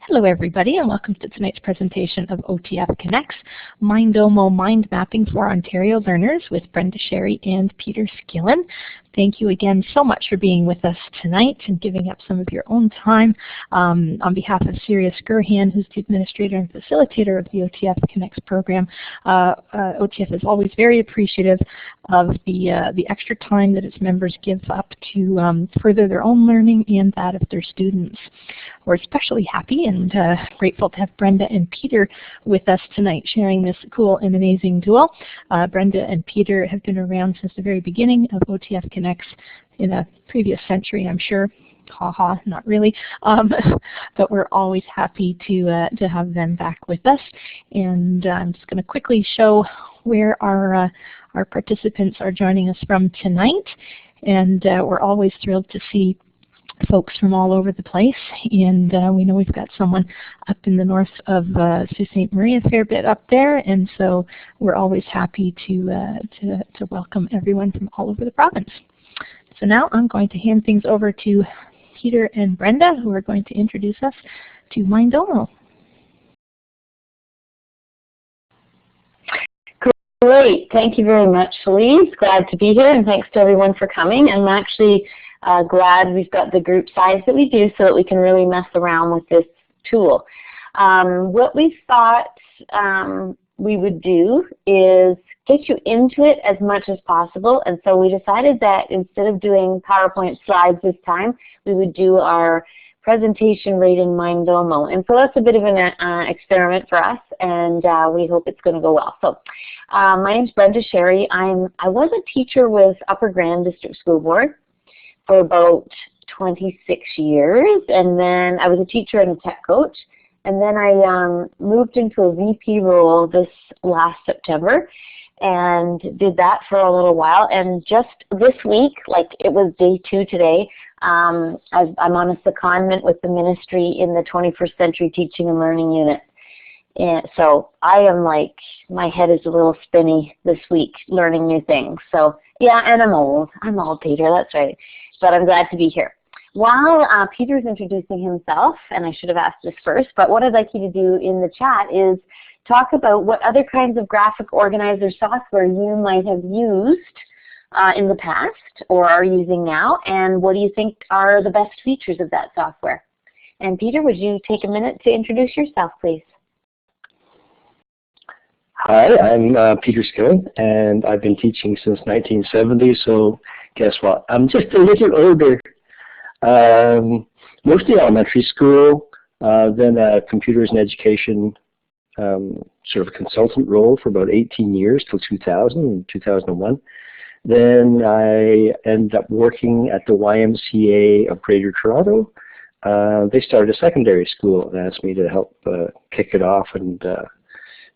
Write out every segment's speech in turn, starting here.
Hello everybody and welcome to tonight's presentation of OTF Connects, Mindomo Mind Mapping for Ontario Learners with Brenda Sherry and Peter Skillen. Thank you again so much for being with us tonight and giving up some of your own time. On behalf of Sirius Gurhan, who's the administrator and facilitator of the OTF Connects program, OTF is always very appreciative of the extra time that its members give up to further their own learning and that of their students. We're especially happy and grateful to have Brenda and Peter with us tonight sharing this cool and amazing duo. Brenda and Peter have been around since the very beginning of OTF Connects in a previous century, I'm sure. Haha, not really. But we're always happy to have them back with us. And I'm just going to quickly show where our participants are joining us from tonight. And we're always thrilled to see folks from all over the place, and we know we've got someone up in the north of Sault Ste. Marie, a fair bit up there, and so we're always happy to welcome everyone from all over the province. So now I'm going to hand things over to Peter and Brenda, who are going to introduce us to Mindomo. Great, thank you very much, Felice. Glad to be here, and thanks to everyone for coming. I'm actually glad we've got the group size that we do so that we can really mess around with this tool. What we thought we would do is get you into it as much as possible, and so we decided that instead of doing PowerPoint slides this time, we would do our presentation right in Mindomo. And so that's a bit of an experiment for us, and we hope it's going to go well. So my name's Brenda Sherry. I was a teacher with Upper Grand District School Board for about 26 years, and then I was a teacher and a tech coach, and then I moved into a VP role this last September and did that for a little while, and just this week, like it was day 2 today, I'm on a secondment with the ministry in the 21st Century Teaching and Learning Unit. And so I am like, my head is a little spinny this week learning new things. So yeah, and I'm old, Peter, that's right. But I'm glad to be here. While Peter's introducing himself, and I should have asked this first, but what I'd like you to do in the chat is talk about what other kinds of graphic organizer software you might have used in the past or are using now, and what do you think are the best features of that software? And Peter, would you take a minute to introduce yourself, please? Hi, I'm Peter Skillen, and I've been teaching since 1970, so guess what? I'm just a little older. Mostly elementary school, then computers and education sort of consultant role for about 18 years till 2001. Then I ended up working at the YMCA of Greater Toronto. They started a secondary school and asked me to help kick it off and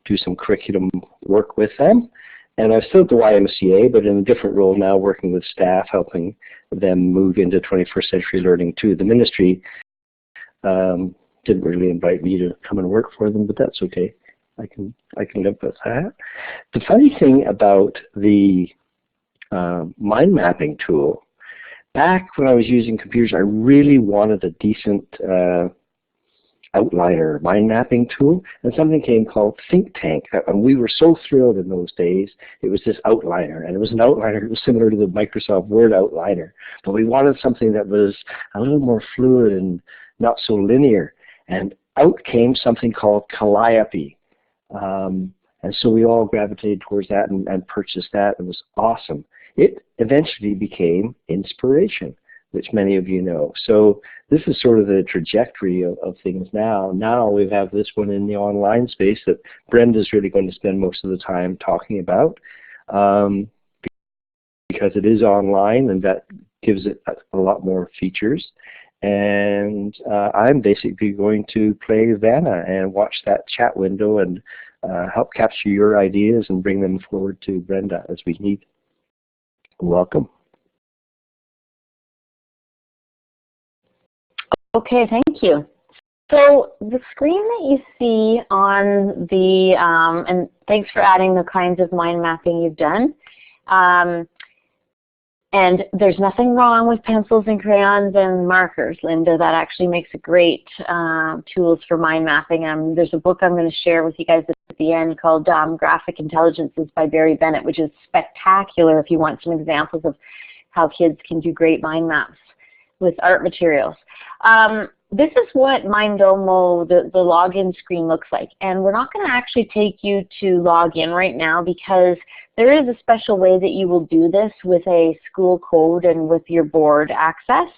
do some curriculum work with them. And I'm still at the YMCA, but in a different role now, working with staff, helping them move into 21st century learning too. The ministry didn't really invite me to come and work for them, but that's okay. I can live with that. The funny thing about the mind mapping tool, back when I was using computers, I really wanted a decent outliner mind mapping tool, and something came called Think Tank, and we were so thrilled in those days. It was this outliner, and it was an outliner that was similar to the Microsoft Word outliner, but we wanted something that was a little more fluid and not so linear, and out came something called Calliope, and so we all gravitated towards that and purchased that. It was awesome. It eventually became Inspiration, which many of you know. So this is sort of the trajectory of things now. Now we have this one in the online space that Brenda's really going to spend most of the time talking about because it is online, and that gives it a lot more features. And I'm basically going to play Vanna and watch that chat window and help capture your ideas and bring them forward to Brenda as we need. Welcome. Okay, thank you. So the screen that you see on the, and thanks for adding the kinds of mind mapping you've done. And there's nothing wrong with pencils and crayons and markers, Linda. That actually makes a great tools for mind mapping. There's a book I'm going to share with you guys at the end called Graphic Intelligences by Barry Bennett, which is spectacular if you want some examples of how kids can do great mind maps with art materials. This is what Mindomo, the login screen looks like. And we're not going to actually take you to log in right now because there is a special way that you will do this with a school code and with your board access,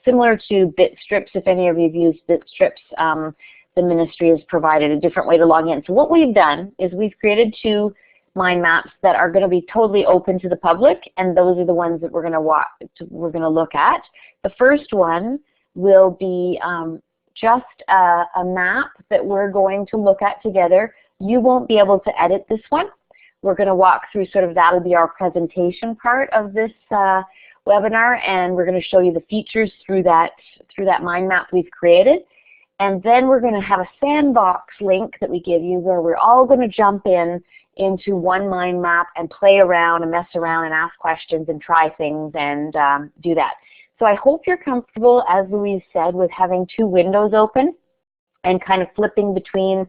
similar to Bitstrips. If any of you have used Bitstrips, the ministry has provided a different way to log in. So what we've done is we've created 2 mind maps that are going to be totally open to the public, and those are the ones that we're going to look at. The first one will be just a map that we're going to look at together. You won't be able to edit this one. We're going to walk through that'll be our presentation part of this webinar, and we're going to show you the features through that mind map we've created. And then we're going to have a sandbox link that we give you where we're all going to jump into one mind map and play around and mess around and ask questions and try things and do that. So I hope you're comfortable, as Louise said, with having 2 windows open and kind of flipping between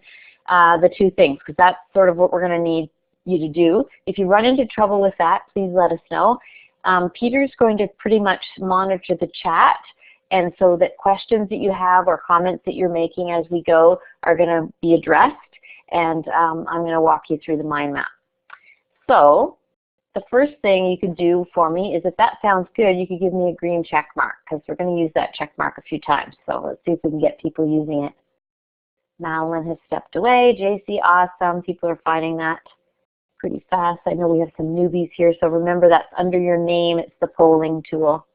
the 2 things, because that's sort of what we're going to need you to do. If you run into trouble with that, please let us know. Peter's going to pretty much monitor the chat, and so that questions that you have or comments that you're making as we go are going to be addressed, and I'm going to walk you through the mind map. So the first thing you could do for me is, if that sounds good, you could give me a green check mark, because we're going to use that check mark a few times. So let's see if we can get people using it. Madeline has stepped away. JC, awesome. People are finding that pretty fast. I know we have some newbies here, so remember that's under your name. It's the polling tool.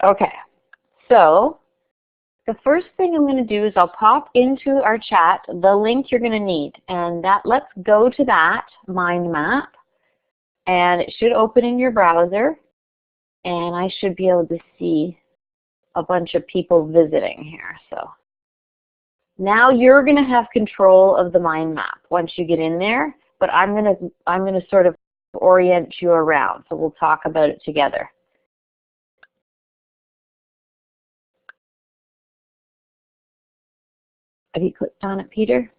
Okay, so the first thing I'm going to do is I'll pop into our chat the link you're going to need, and let's go to that mind map, and it should open in your browser, and I should be able to see a bunch of people visiting here. So now you're going to have control of the mind map once you get in there, but I'm going to sort of orient you around, so we'll talk about it together. Have you clicked on it, Peter?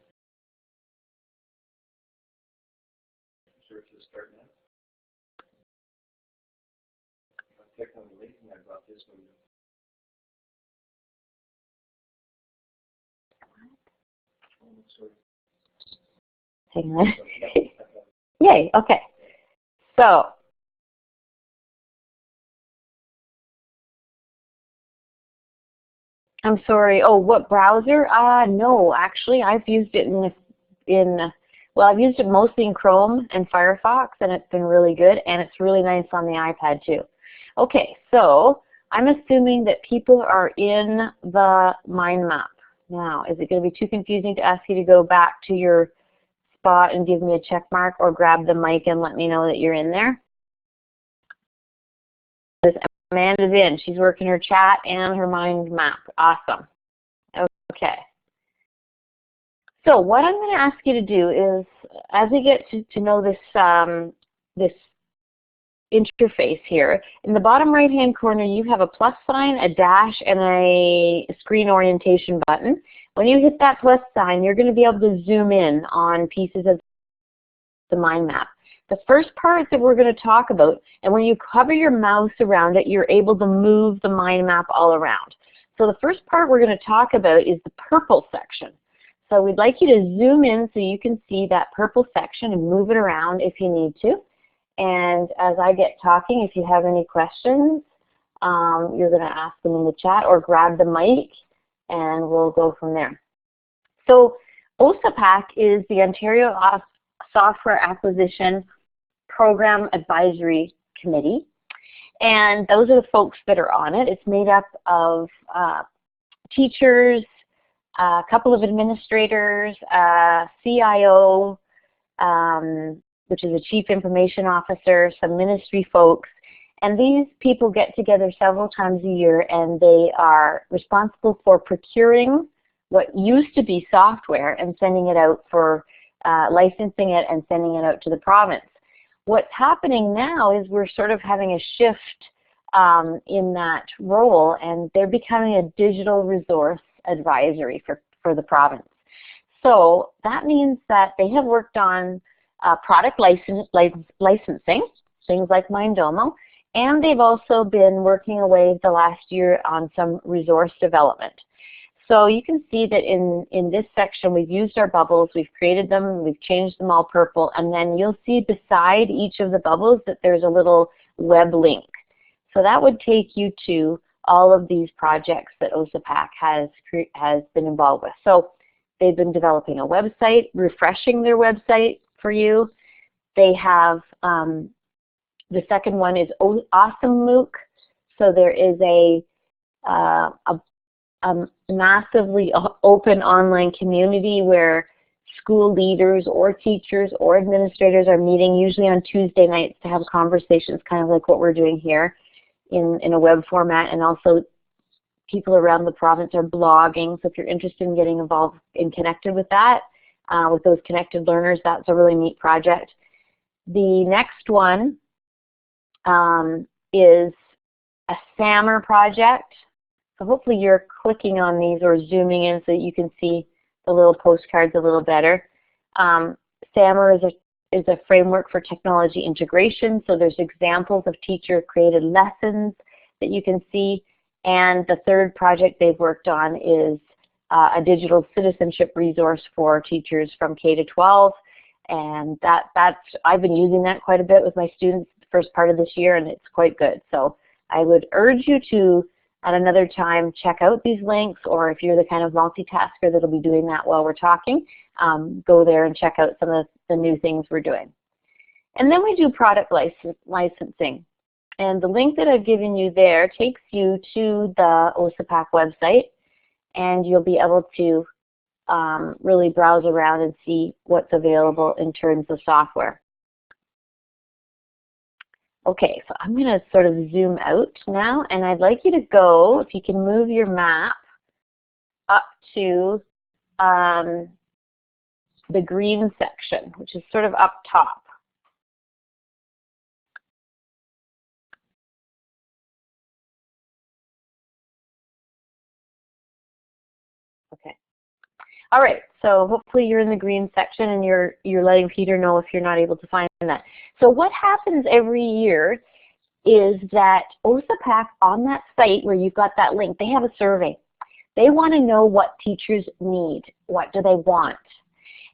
Hang on. Yay, okay. So I'm sorry. Oh, what browser? No, actually, I've used it well, I've used it mostly in Chrome and Firefox, and it's been really good, and it's really nice on the iPad too. Okay, so I'm assuming that people are in the mind map. Now, is it going to be too confusing to ask you to go back to your spot and give me a check mark, or grab the mic and let me know that you're in there? Amanda's in. She's working her chat and her mind map. Awesome. Okay. So what I'm going to ask you to do is, as we get to know this, this interface here, in the bottom right-hand corner you have a plus sign, a dash, and a screen orientation button. When you hit that plus sign, you're going to be able to zoom in on pieces of the mind map. The first part that we're going to talk about, and when you hover your mouse around it, you're able to move the mind map all around. So the first part we're going to talk about is the purple section. So we'd like you to zoom in so you can see that purple section and move it around if you need to. And as I get talking, if you have any questions, you're going to ask them in the chat or grab the mic, and we'll go from there. So OSAPAC is the Ontario Software Acquisition Program Advisory Committee, and those are the folks that are on it. It's made up of teachers, a couple of administrators, CIO, which is a Chief Information Officer, some ministry folks, and these people get together several times a year, and they are responsible for procuring what used to be software and sending it out for licensing it and sending it out to the province. What's happening now is we're sort of having a shift in that role, and they're becoming a digital resource advisory for the province. So that means that they have worked on product licensing, things like Mindomo, and they've also been working away the last year on some resource development. So you can see that in this section we've used our bubbles, we've created them, we've changed them all purple, and then you'll see beside each of the bubbles that there's a little web link. So that would take you to all of these projects that OSAPAC has been involved with. So they've been developing a website, refreshing their website for you. They have, the second one is Awesome MOOC. So there is a massively open online community where school leaders or teachers or administrators are meeting usually on Tuesday nights to have conversations, kind of like what we're doing here in a web format, and also people around the province are blogging. So if you're interested in getting involved and connected with that, with those connected learners, that's a really neat project. The next one is a SAMR project. So hopefully you're clicking on these or zooming in so that you can see the little postcards a little better. SAMR is a framework for technology integration. So there's examples of teacher-created lessons that you can see. And the third project they've worked on is a digital citizenship resource for teachers from K to 12. And I've been using that quite a bit with my students the first part of this year, and it's quite good. So I would urge you to, at another time, check out these links, or if you're the kind of multitasker that'll be doing that while we're talking, go there and check out some of the new things we're doing. And then we do product licensing. And the link that I've given you there takes you to the OSAPAC website, and you'll be able to really browse around and see what's available in terms of software. Okay, so I'm going to sort of zoom out now, and I'd like you to go, if you can move your map up to the green section, which is sort of up top. Okay. All right, so hopefully you're in the green section and you're letting Peter know if you're not able to find that. So what happens every year is that OSAPAC, on that site where you've got that link, they have a survey. They want to know what teachers need, what do they want.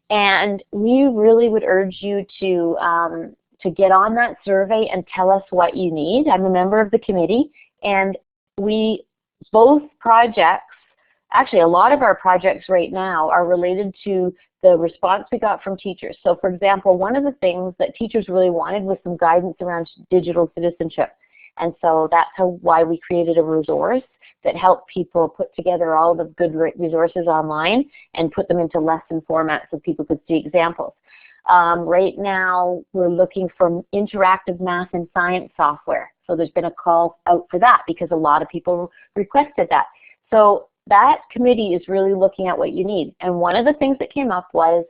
And we really would urge you to get on that survey and tell us what you need. I'm a member of the committee, and both projects, actually, a lot of our projects right now are related to the response we got from teachers. So, for example, one of the things that teachers really wanted was some guidance around digital citizenship. And so that's why we created a resource that helped people put together all the good resources online and put them into lesson formats so people could see examples. Right now, we're looking for interactive math and science software. So there's been a call out for that because a lot of people requested that. So that committee is really looking at what you need. And one of the things that came up was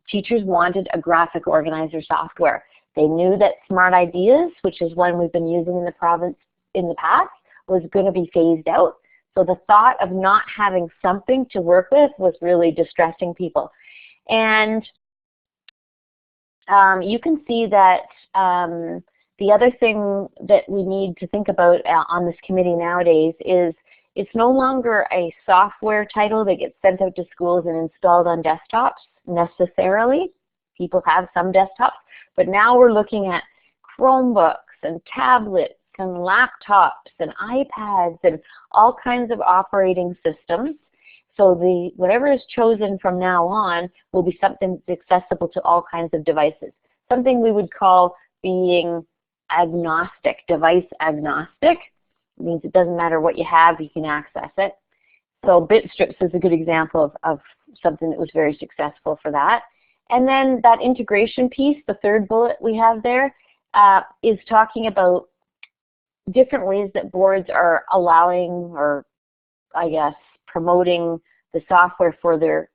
teachers wanted a graphic organizer software. They knew that Smart Ideas, which is one we've been using in the province in the past, was going to be phased out. So the thought of not having something to work with was really distressing people. And you can see that the other thing that we need to think about on this committee nowadays is it's no longer a software title that gets sent out to schools and installed on desktops necessarily. People have some desktops, but now we're looking at Chromebooks and tablets and laptops and iPads and all kinds of operating systems. So whatever is chosen from now on will be something that's accessible to all kinds of devices. Something we would call being agnostic, device agnostic. It means it doesn't matter what you have, you can access it. So BitStrips is a good example of something that was very successful for that. And then that integration piece, the third bullet we have there, is talking about different ways that boards are allowing, or I guess promoting the software for their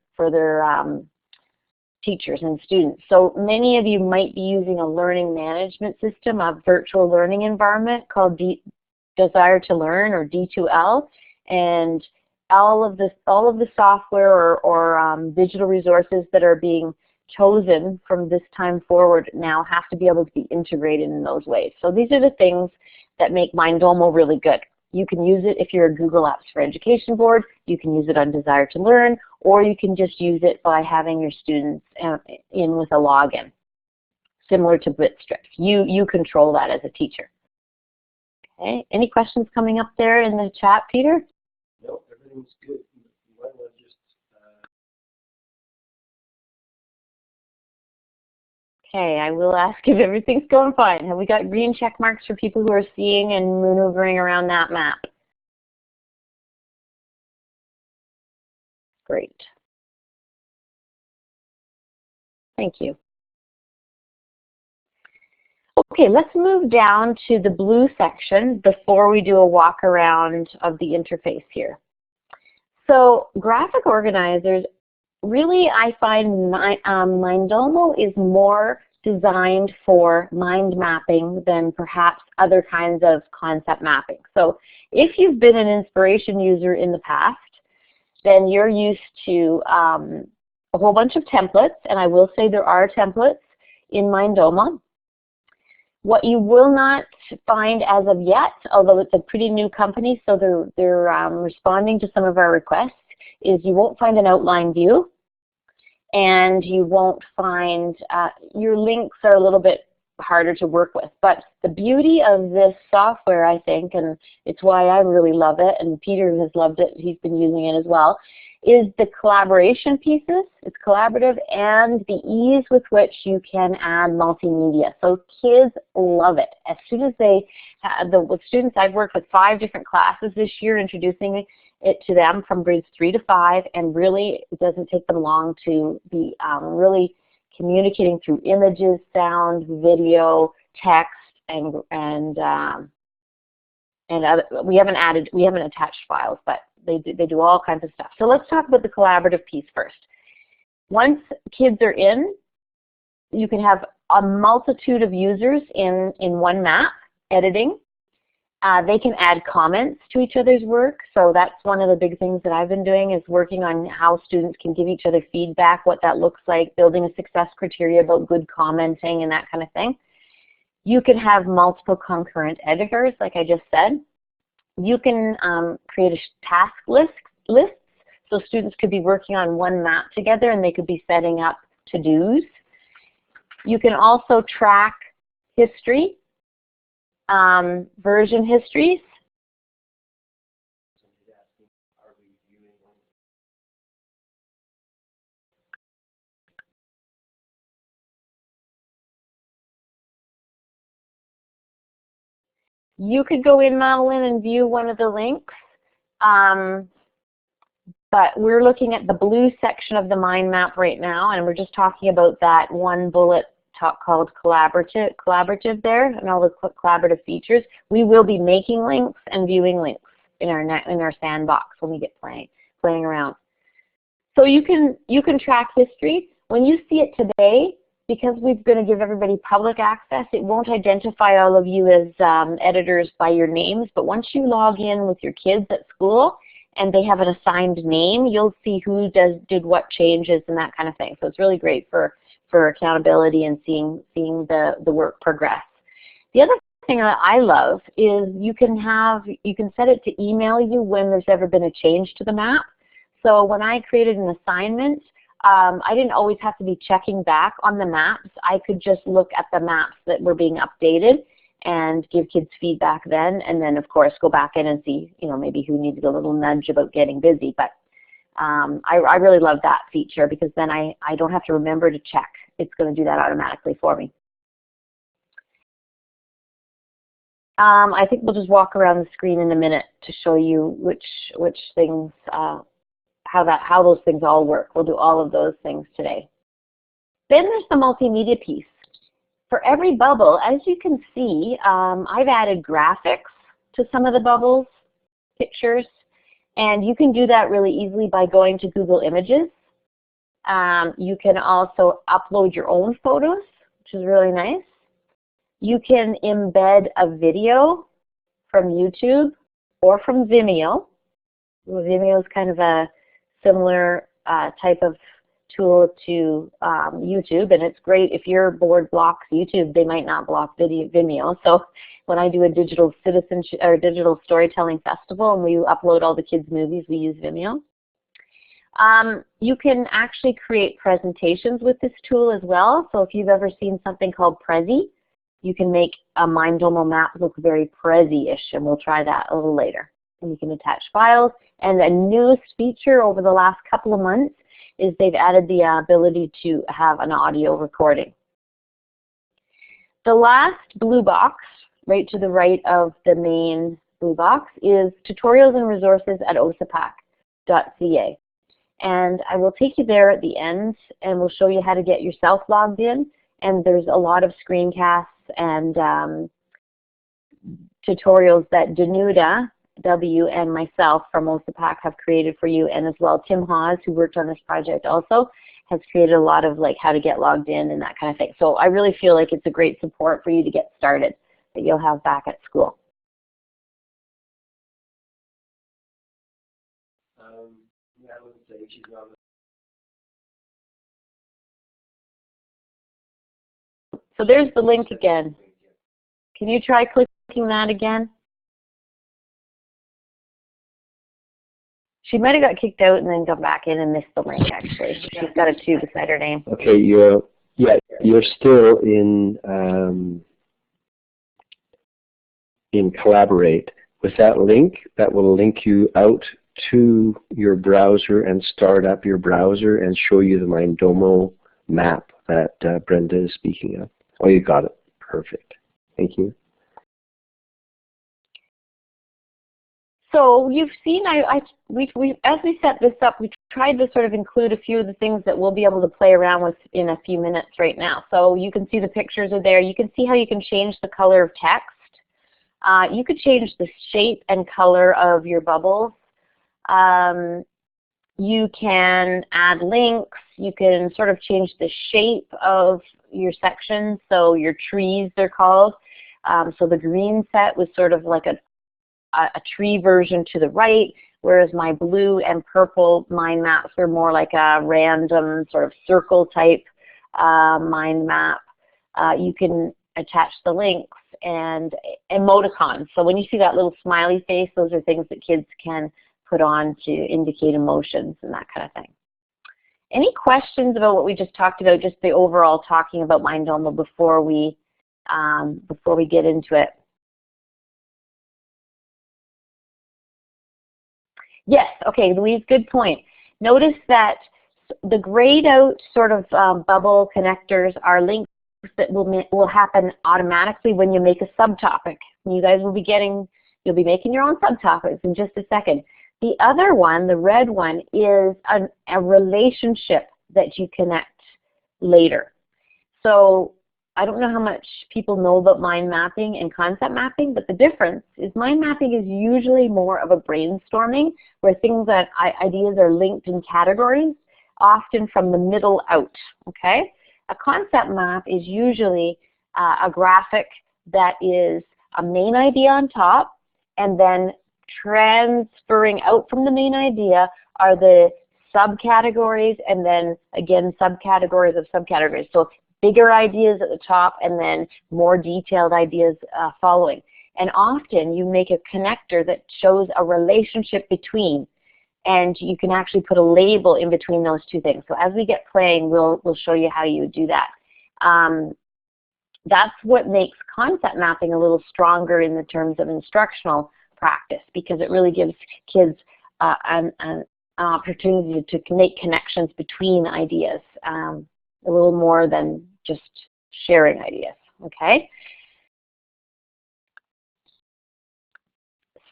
teachers and students. So many of you might be using a learning management system, a virtual learning environment called Desire to Learn, or D2L, and all of the software or digital resources that are being chosen from this time forward now have to be able to be integrated in those ways. So these are the things that make Mindomo really good. You can use it if you're a Google Apps for Education board, you can use it on Desire to Learn, or you can just use it by having your students in with a login, similar to Bitstrip. You control that as a teacher. Okay, any questions coming up there in the chat, Peter? No, everything's good. You might want to just, Okay, I will ask if everything's going fine. Have we got green check marks for people who are seeing and maneuvering around that map? Great. Thank you. Okay, let's move down to the blue section before we do a walk around of the interface here. So graphic organizers, really I find Mindomo is more designed for mind mapping than perhaps other kinds of concept mapping. So if you've been an inspiration user in the past, then you're used to a whole bunch of templates, and I will say there are templates in Mindomo. What you will not find as of yet, although it's a pretty new company, so they're responding to some of our requests, is you won't find an outline view, and you won't find, your links are a little bit harder to work with. But the beauty of this software, I think, and it's why I really love it, and Peter has loved it, he's been using it as well, is the collaboration pieces. It's collaborative, and the ease with which you can add multimedia. So kids love it. As soon as they, with students, I've worked with 5 different classes this year, introducing it to them from grades 3 to 5, and really it doesn't take them long to be really communicating through images, sound, video, text, and other, we haven't attached files, but they do all kinds of stuff. So let's talk about the collaborative piece first. Once kids are in, you can have a multitude of users in one map editing. They can add comments to each other's work. So that's one of the big things that I've been doing, is working on how students can give each other feedback, what that looks like, building a success criteria about good commenting and that kind of thing. You can have multiple concurrent editors, like I just said. You can create a task list, so students could be working on one map together and they could be setting up to-dos. You can also track history, version histories. You could go in, Madeline, and view one of the links, but we're looking at the blue section of the mind map right now, and we're just talking about that one bullet called collaborative there, and all the collaborative features. We will be making links and viewing links in our sandbox when we get playing around. So you can track history. When you see it today, because we're going to give everybody public access, it won't identify all of you as editors by your names, but once you log in with your kids at school and they have an assigned name, you'll see who did what changes and that kind of thing. So it's really great for accountability and seeing the work progress. The other thing that I love is you can set it to email you when there's ever been a change to the map. So when I created an assignment, I didn't always have to be checking back on the maps. I could just look at the maps that were being updated and give kids feedback then, and then of course go back in and see, maybe who needed a little nudge about getting busy. But I really love that feature, because then I don't have to remember to check. It's going to do that automatically for me. I think we'll just walk around the screen in a minute to show you which things, how those things all work. We'll do all of those things today. Then there's the multimedia piece. For every bubble, as you can see, I've added graphics to some of the bubbles, pictures, And you can do that really easily by going to Google Images. You can also upload your own photos, which is really nice. You can embed a video from YouTube or from Vimeo. Vimeo is kind of a similar type of tool to YouTube, and it's great if your board blocks YouTube. They might not block Vimeo. So when I do a digital citizenship or digital storytelling festival and we upload all the kids' movies, we use Vimeo. You can actually create presentations with this tool as well. So if you've ever seen something called Prezi, you can make a Mindomo map look very Prezi-ish, and we'll try that a little later. And you can attach files. And the newest feature over the last couple of months is they've added the ability to have an audio recording. The last blue box, right to the right of the main blue box, is tutorials and resources at OSAPAC.ca. And I will take you there at the end, and we'll show you how to get yourself logged in. And there's a lot of screencasts and tutorials that Danuta W and myself from OSAPAC have created for you, and as well Tim Hawes, who worked on this project also, has created a lot of like how to get logged in and that kind of thing. So I really feel like it's a great support for you to get started that you'll have back at school. So there's the link again. Can you try clicking that again? She might have got kicked out and then come back in and missed the link, actually. She's got a 2 beside her name. Okay, you're still in Collaborate. With that link, that will link you out to your browser and start up your browser and show you the Mindomo map that Brenda is speaking of. Oh, you got it. Perfect. Thank you. So you've seen, as we set this up, we tried to sort of include a few of the things that we'll be able to play around with in a few minutes right now. So you can see the pictures are there. You can see how you can change the color of text. You could change the shape and color of your bubbles. You can add links. You can sort of change the shape of your sections. So your trees, they're called. So the green set was sort of like a tree version to the right, whereas my blue and purple mind maps were more like a random sort of circle type mind map. You can attach the links and emoticons. So when you see that little smiley face, those are things that kids can put on to indicate emotions and that kind of thing. Any questions about what we just talked about, just the overall talking about Mindomo before we get into it? Yes, okay, Louise, good point. Notice that the grayed out sort of bubble connectors are links that will happen automatically when you make a subtopic. You guys will be you'll be making your own subtopics in just a second. The other one, the red one, is a relationship that you connect later. So I don't know how much people know about mind mapping and concept mapping, but the difference is mind mapping is usually more of a brainstorming where ideas are linked in categories, often from the middle out, okay? A concept map is usually a graphic that is a main idea on top, and then transferring out from the main idea are the subcategories, and then again subcategories of subcategories. So bigger ideas at the top and then more detailed ideas following. And often you make a connector that shows a relationship between, and you can actually put a label in between those two things. So as we get playing, we'll show you how you would do that. That's what makes concept mapping a little stronger in the terms of instructional practice, because it really gives kids an opportunity to make connections between ideas. A little more than just sharing ideas, okay?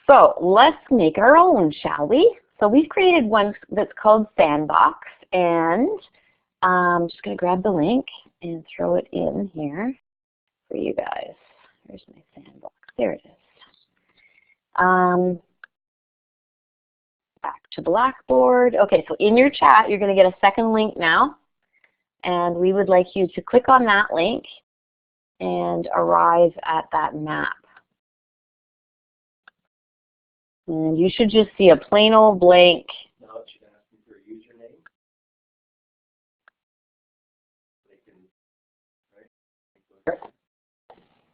So let's make our own, shall we? So we've created one that's called Sandbox, and I'm just going to grab the link and throw it in here for you guys. There's my Sandbox. There it is. back to Blackboard. Okay, so in your chat, you're going to get a second link now. And we would like you to click on that link and arrive at that map. And you should just see a plain old blank. Now it should ask you for a username.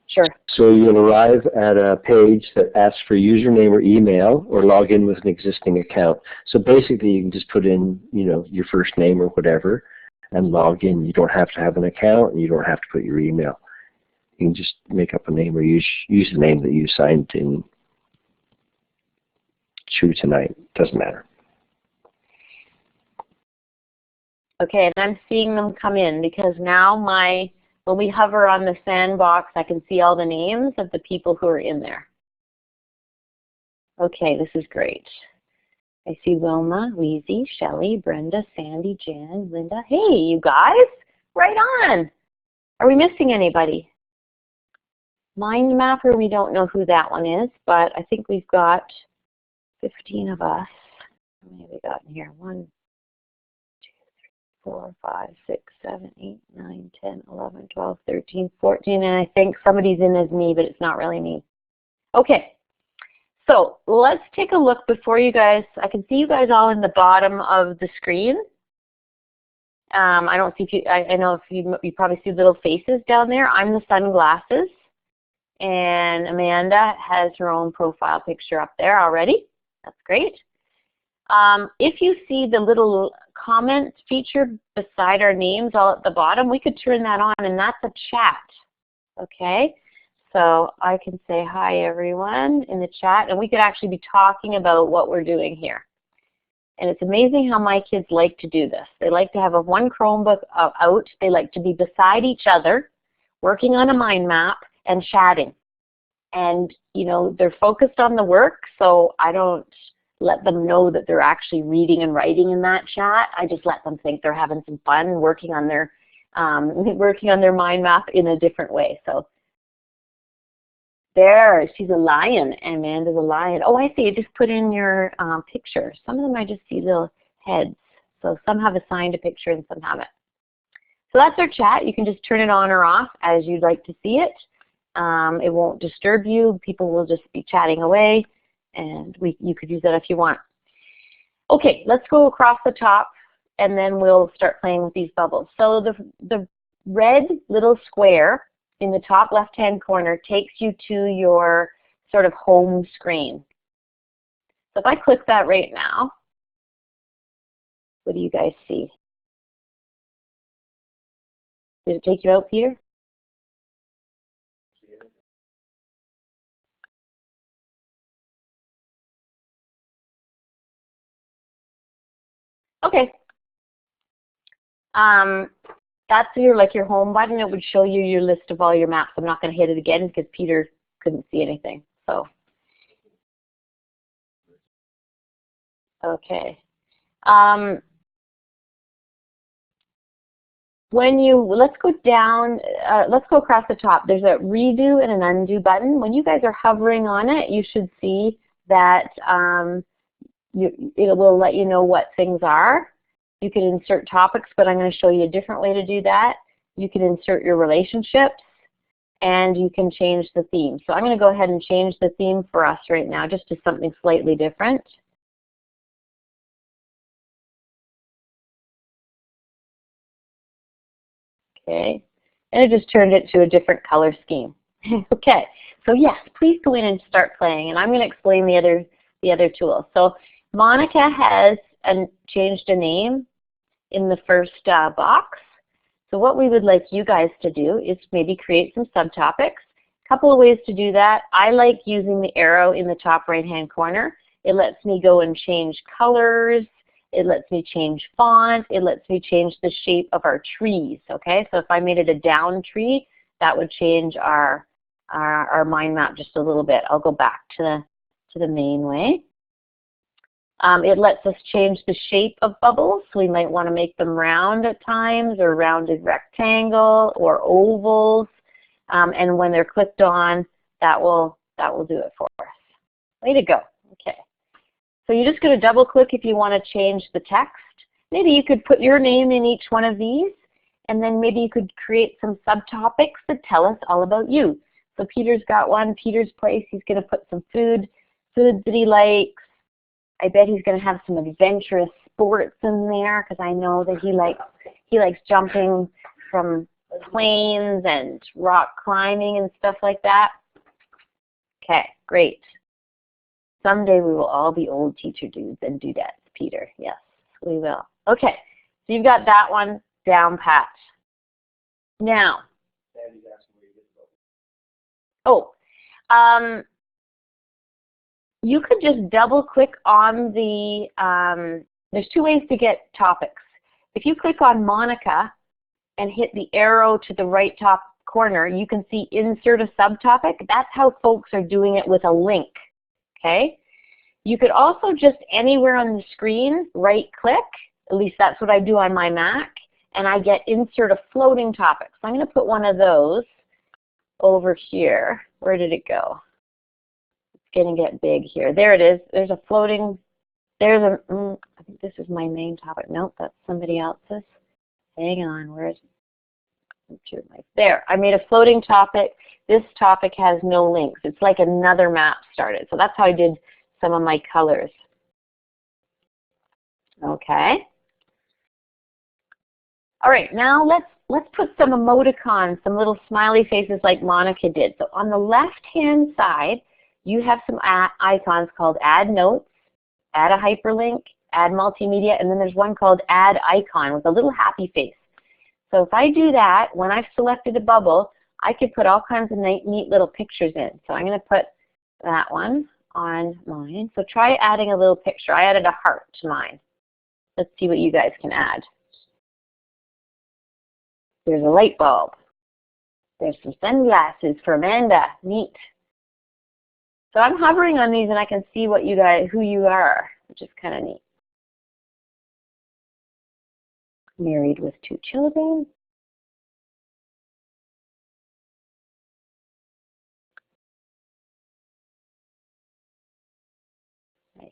Sure. So you'll arrive at a page that asks for username or email, or log in with an existing account. So basically you can just put in, you know, your first name or whatever and log in. You don't have to have an account and you don't have to put your email. You can just make up a name or use the name that you signed in to tonight. Doesn't matter. Okay, and I'm seeing them come in because now when we hover on the sandbox, I can see all the names of the people who are in there. Okay, this is great. I see Wilma, Weezy, Shelly, Brenda, Sandy, Jan, Linda. Hey, you guys, right on. Are we missing anybody? Mindmapper, we don't know who that one is, but I think we've got 15 of us. How many have we got in here? 1, 2, 3, 4, 5, 6, 7, 8, 9, 10, 11, 12, 13, 14, and I think somebody's in as me, but it's not really me. Okay, so let's take a look before you guys. I can see you guys all in the bottom of the screen. I don't see if you, I know if you probably see little faces down there. I'm the sunglasses, and Amanda has her own profile picture up there already. That's great. If you see the little comment feature beside our names all at the bottom, we could turn that on, and that's a chat. Okay, so I can say hi everyone in the chat, and we could actually be talking about what we're doing here. And it's amazing how my kids like to do this. They like to have one Chromebook out. They like to be beside each other, working on a mind map and chatting. And, you know, they're focused on the work, so I don't let them know that they're actually reading and writing in that chat. I just let them think they're having some fun working on their mind map in a different way. So there, she's a lion. Amanda's a lion. Oh, I see. You just put in your picture. Some of them I just see little heads. So some have assigned a picture and some haven't. So that's our chat. You can just turn it on or off as you'd like to see it. It won't disturb you. People will just be chatting away, and you could use that if you want. Okay, let's go across the top, and then we'll start playing with these bubbles. So the red little square in the top left-hand corner takes you to your sort of home screen. So if I click that right now, what do you guys see? Did it take you out, Peter? Okay. That's your home button. It would show you your list of all your maps. I'm not going to hit it again because Peter couldn't see anything. So, okay. Let's go down, let's go across the top. There's a redo and an undo button. When you guys are hovering on it, you should see that it will let you know what things are. You can insert topics, but I'm going to show you a different way to do that. You can insert your relationships, and you can change the theme. So I'm going to go ahead and change the theme for us right now, just to something slightly different. Okay, and it just turned it to a different color scheme. Okay, so yes, please go in and start playing, and I'm going to explain the other tools. So Monica has changed a name in the first box. So what we would like you guys to do is maybe create some subtopics. A couple of ways to do that. I like using the arrow in the top right-hand corner. It lets me go and change colors. It lets me change font. It lets me change the shape of our trees, okay? So if I made it a down tree, that would change our mind map just a little bit. I'll go back to the main way. It lets us change the shape of bubbles. We might want to make them round at times, or rounded rectangle, or ovals. And when they're clicked on, that will do it for us. Way to go. Okay. So you're just going to double click if you want to change the text. Maybe you could put your name in each one of these, and then maybe you could create some subtopics that tell us all about you. So Peter's got one, Peter's place. He's going to put some foods that he likes. I bet he's going to have some adventurous sports in there because I know that he likes jumping from planes and rock climbing and stuff like that. Okay, great. Someday we will all be old teacher dudes and dudettes, Peter. Yes, we will. Okay, so you've got that one down pat. Now, you could just double click on the, there's two ways to get topics. If you click on Monica and hit the arrow to the right top corner, you can see insert a subtopic. That's how folks are doing it with a link, okay? You could also just anywhere on the screen right click, at least that's what I do on my Mac, and I get insert a floating topic. So I'm going to put one of those over here. Where did it go? It's going to get big here. There it is. There's a floating, there's a, I think this is my main topic. Nope, that's somebody else's. Hang on, where's, there. I made a floating topic. This topic has no links. It's like another map started. So that's how I did some of my colors. Okay. All right, now let's put some emoticons, some little smiley faces like Monica did. So on the left-hand side, you have some icons called Add Notes, Add a Hyperlink, Add Multimedia, and then there's one called Add Icon with a little happy face. So if I do that, when I've selected a bubble, I could put all kinds of neat little pictures in. So I'm going to put that one on mine. So try adding a little picture. I added a heart to mine. Let's see what you guys can add. There's a light bulb. There's some sunglasses for Amanda. Neat. So I'm hovering on these and I can see what you guys, who you are, which is kind of neat. Married with 2 children. Nice.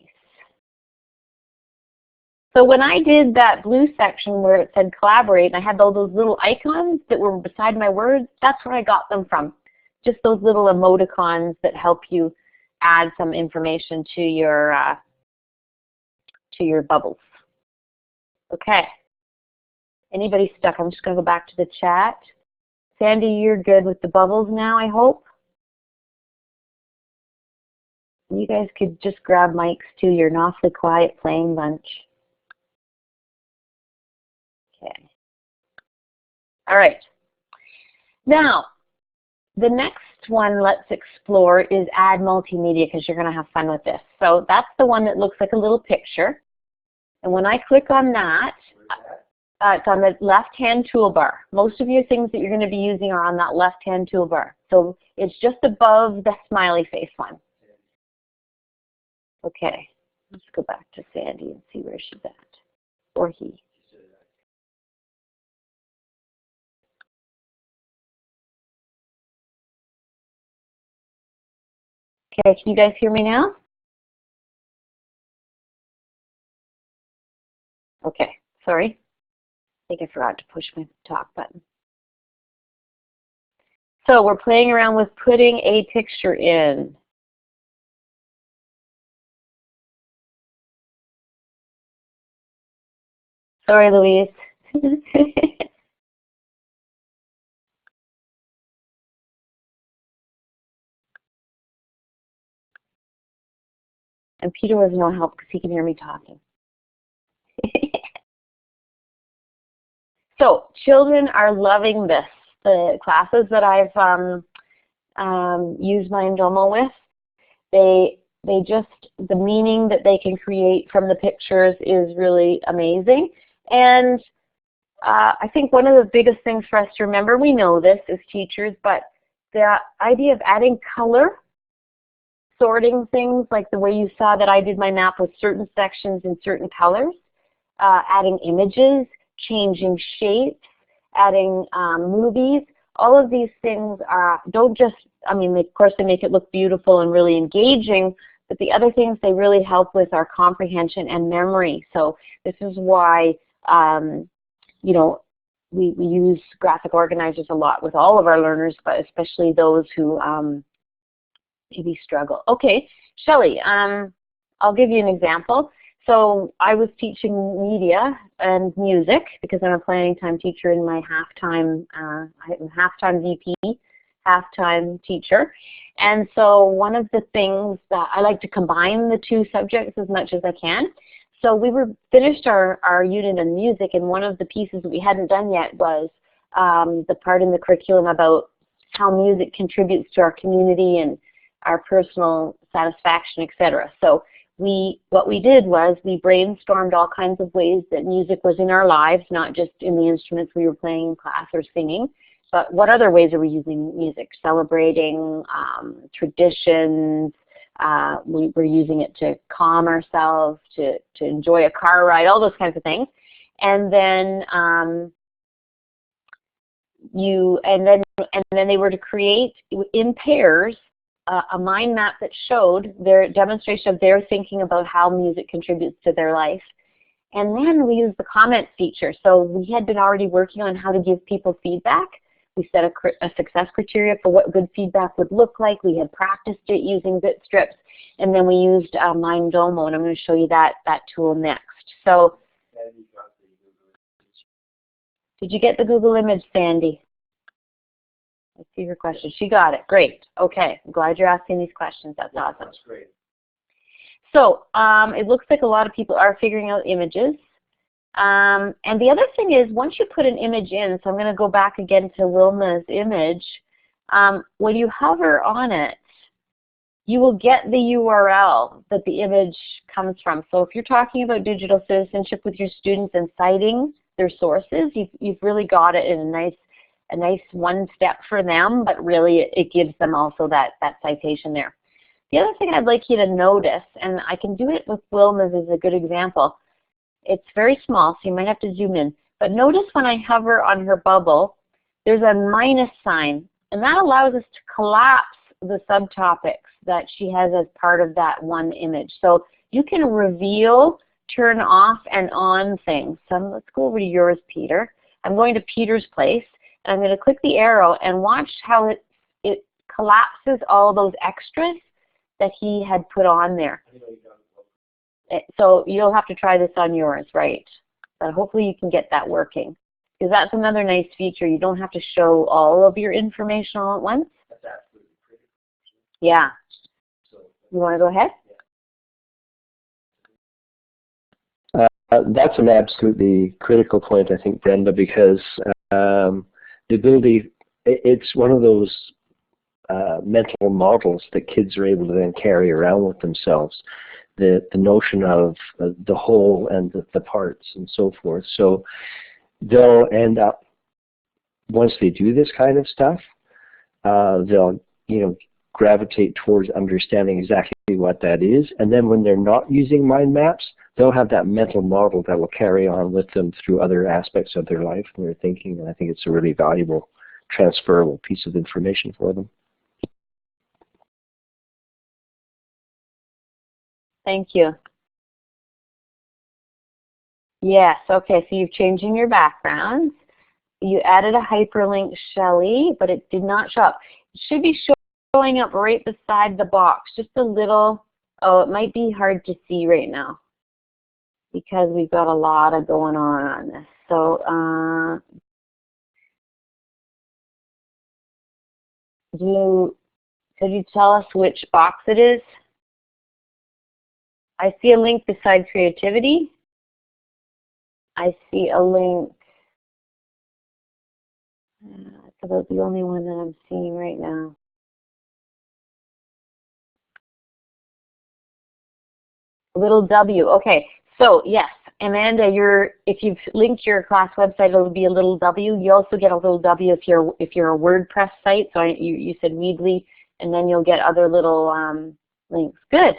So when I did that blue section where it said collaborate, and I had all those little icons that were beside my words, that's where I got them from. Just those little emoticons that help you add some information to your bubbles. Okay. Anybody stuck? I'm just going to go back to the chat. Sandy, you're good with the bubbles now, I hope. You guys could just grab mics too. You're an awfully quiet playing bunch. Okay. All right. Now, the next one let's explore is Add Multimedia because you're going to have fun with this. So that's the one that looks like a little picture. And when I click on that, it's on the left-hand toolbar. Most of your things that you're going to be using are on that left-hand toolbar. So it's just above the smiley face one. Okay, let's go back to Sandy and see where she's at, or he. Okay, can you guys hear me now? Okay, sorry. I think I forgot to push my talk button. So we're playing around with putting a picture in. Sorry, Louise. And Peter was no help because he can hear me talking. So children are loving this. The classes that I've used Mindomo with, they just, the meaning that they can create from the pictures is really amazing. And I think one of the biggest things for us to remember, we know this as teachers, but the idea of adding color, sorting things like the way you saw that I did my map with certain sections in certain colors, adding images, changing shapes, adding movies, all of these things don't just, I mean, of course they make it look beautiful and really engaging, but the other things they really help with are comprehension and memory. So this is why, you know, we use graphic organizers a lot with all of our learners, but especially those who maybe struggle. Okay, Shelley, I'll give you an example. So I was teaching media and music because I'm a planning time teacher in my half-time, I'm half-time VP, half-time teacher. And so one of the things that I like to combine the two subjects as much as I can. So we finished our unit on music, and one of the pieces that we hadn't done yet was the part in the curriculum about how music contributes to our community and our personal satisfaction, etc. So what we did was we brainstormed all kinds of ways that music was in our lives, not just in the instruments we were playing in class or singing, but what other ways are we using music? Celebrating traditions. We were using it to calm ourselves, to enjoy a car ride, all those kinds of things. And then then they were to create in pairs a mind map that showed their demonstration of their thinking about how music contributes to their life. And then we used the comment feature. So we had been already working on how to give people feedback. We set a success criteria for what good feedback would look like. We had practiced it using bit strips. And then we used Mindomo, and I'm going to show you that tool next. So, did you get the Google image, Sandy? I see your question. She got it. Great. Okay. I'm glad you're asking these questions. That's awesome. That's great. So it looks like a lot of people are figuring out images. And the other thing is, once you put an image in, so I'm going to go back again to Wilma's image, when you hover on it, you will get the URL that the image comes from. So if you're talking about digital citizenship with your students and citing their sources, you've really got it in a nice one step for them, but really it gives them also that citation there. The other thing I'd like you to notice, and I can do it with Wilma's as a good example, it's very small, so you might have to zoom in, but notice when I hover on her bubble, there's a minus sign, and that allows us to collapse the subtopics that she has as part of that one image. So you can reveal, turn off and on things. So let's go over to yours, Peter. I'm going to Peter's place, and I'm going to click the arrow and watch how it collapses all those extras that he had put on there. So you'll have to try this on yours, right? But hopefully you can get that working, because that's another nice feature. You don't have to show all of your information all at once. That's absolutely critical. Yeah. So, you want to go ahead? That's an absolutely critical point, I think, Brenda, because the ability, it's one of those mental models that kids are able to then carry around with themselves. The notion of the whole and the parts and so forth. So they'll end up, once they do this kind of stuff, they'll gravitate towards understanding exactly what that is. And then when they're not using mind maps, they'll have that mental model that will carry on with them through other aspects of their life and their thinking. And I think it's a really valuable, transferable piece of information for them. Thank you. Yes, okay, so you've changed in your backgrounds. You added a hyperlink, Shelley, but it did not show up. It should be showing up right beside the box, just a little. Oh, it might be hard to see right now because we've got a lot of going on this. So could you tell us which box it is? I see a link beside creativity. I see a link. That's about the only one that I'm seeing right now. Little W. Okay. So yes, Amanda, if you've linked your class website, it'll be a little W. You also get a little W if you're a WordPress site. So you said Weebly, and then you'll get other little links. Good.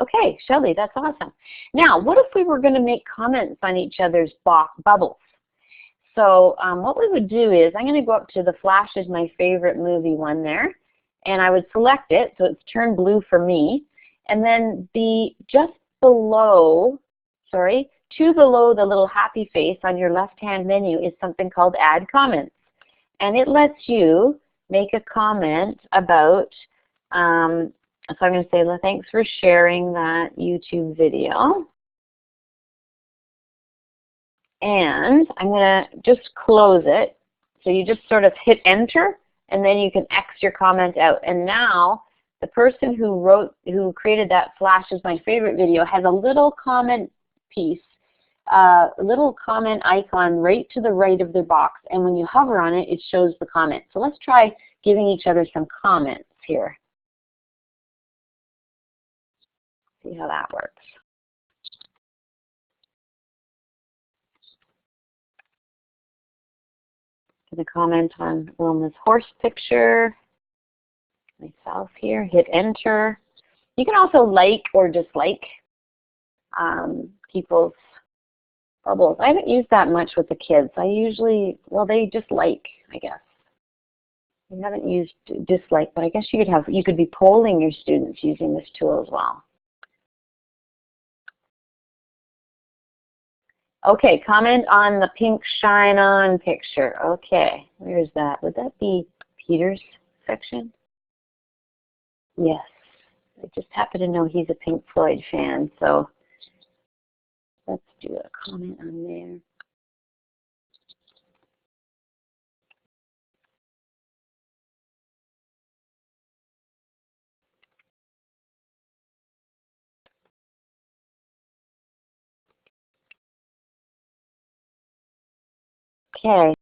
Okay, Shelley, that's awesome. Now, what if we were going to make comments on each other's bubbles? So what we would do is, I'm going to go up to The Flash is my favorite movie one there, and I would select it, so it's turned blue for me, And then just below, two below the little happy face on your left-hand menu is something called Add Comments. And it lets you make a comment about, so I'm going to say, thanks for sharing that YouTube video. And I'm going to just close it. So you just sort of hit enter, and then you can X your comment out. And now the person who created that Flash is my favorite video has a little comment piece, a little comment icon right to the right of their box. And when you hover on it, it shows the comment. So let's try giving each other some comments here. See how that works. Going to comment on Wilma's horse picture. Myself here, hit enter. You can also like or dislike people's bubbles. I haven't used that much with the kids. I usually, well, they just like, I guess. I haven't used dislike, but I guess you could be polling your students using this tool as well. Okay, comment on the pink shine on picture. Okay, where's that? Would that be Peter's section? Yes, I just happen to know he's a Pink Floyd fan, so let's do a comment on there. Okay,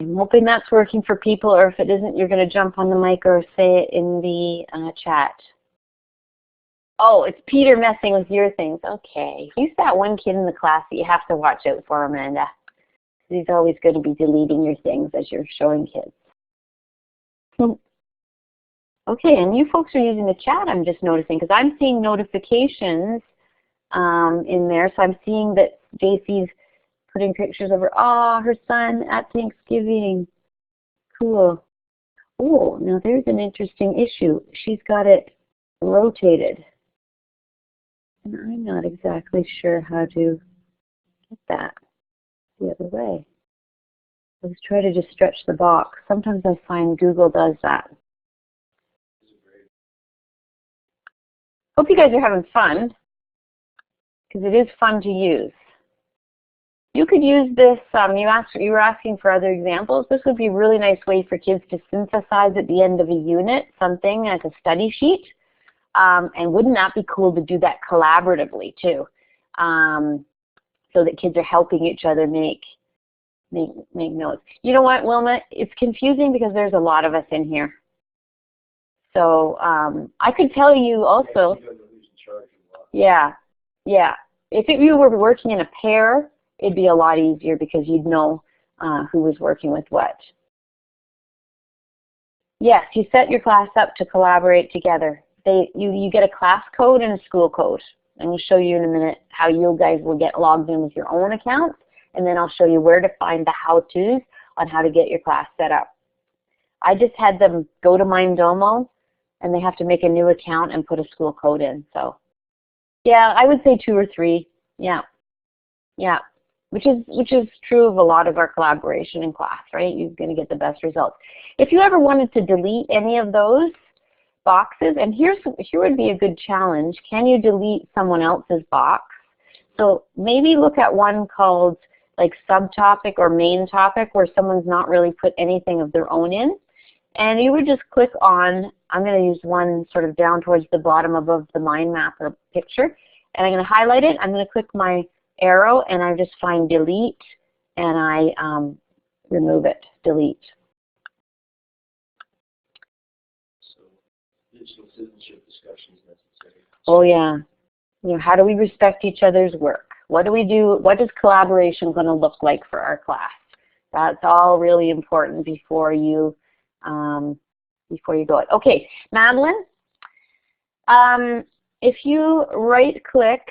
I'm hoping that's working for people, or if it isn't, you're going to jump on the mic or say it in the chat. Oh, it's Peter messing with your things. Okay, he's that one kid in the class that you have to watch out for, Amanda. He's always going to be deleting your things as you're showing kids. Okay, and you folks are using the chat, I'm just noticing, because I'm seeing notifications in there. So I'm seeing that JC's putting pictures of her son at Thanksgiving. Cool. Oh, now there's an interesting issue. She's got it rotated. And I'm not exactly sure how to get that the other way. Let's try to just stretch the box. Sometimes I find Google does that. Hope you guys are having fun, because it is fun to use. You could use this, you were asking for other examples. This would be a really nice way for kids to synthesize at the end of a unit, something like a study sheet. And wouldn't that be cool to do that collaboratively too? So that kids are helping each other make notes. You know what, Wilma? It's confusing because there's a lot of us in here. So I could tell you also, yeah. If you were working in a pair, it'd be a lot easier because you'd know who was working with what. Yes, you set your class up to collaborate together. You get a class code and a school code. And we'll show you in a minute how you guys will get logged in with your own accounts. And then I'll show you where to find the how-tos on how to get your class set up. I just had them go to Mindomo, and they have to make a new account and put a school code in. So yeah, I would say 2 or 3. Yeah. Which is true of a lot of our collaboration in class, right? You're going to get the best results. If you ever wanted to delete any of those boxes, and here would be a good challenge. Can you delete someone else's box? So maybe look at one called like subtopic or main topic where someone's not really put anything of their own in. And you would just click on, I'm going to use one sort of down towards the bottom above the mind map or picture. And I'm going to highlight it. I'm going to click my arrow and I just find delete and I remove it, delete. So digital citizenship discussions necessary. Oh yeah. You know, how do we respect each other's work? What do we do? What is collaboration going to look like for our class? That's all really important before you go it. Okay, Madeline, if you right-click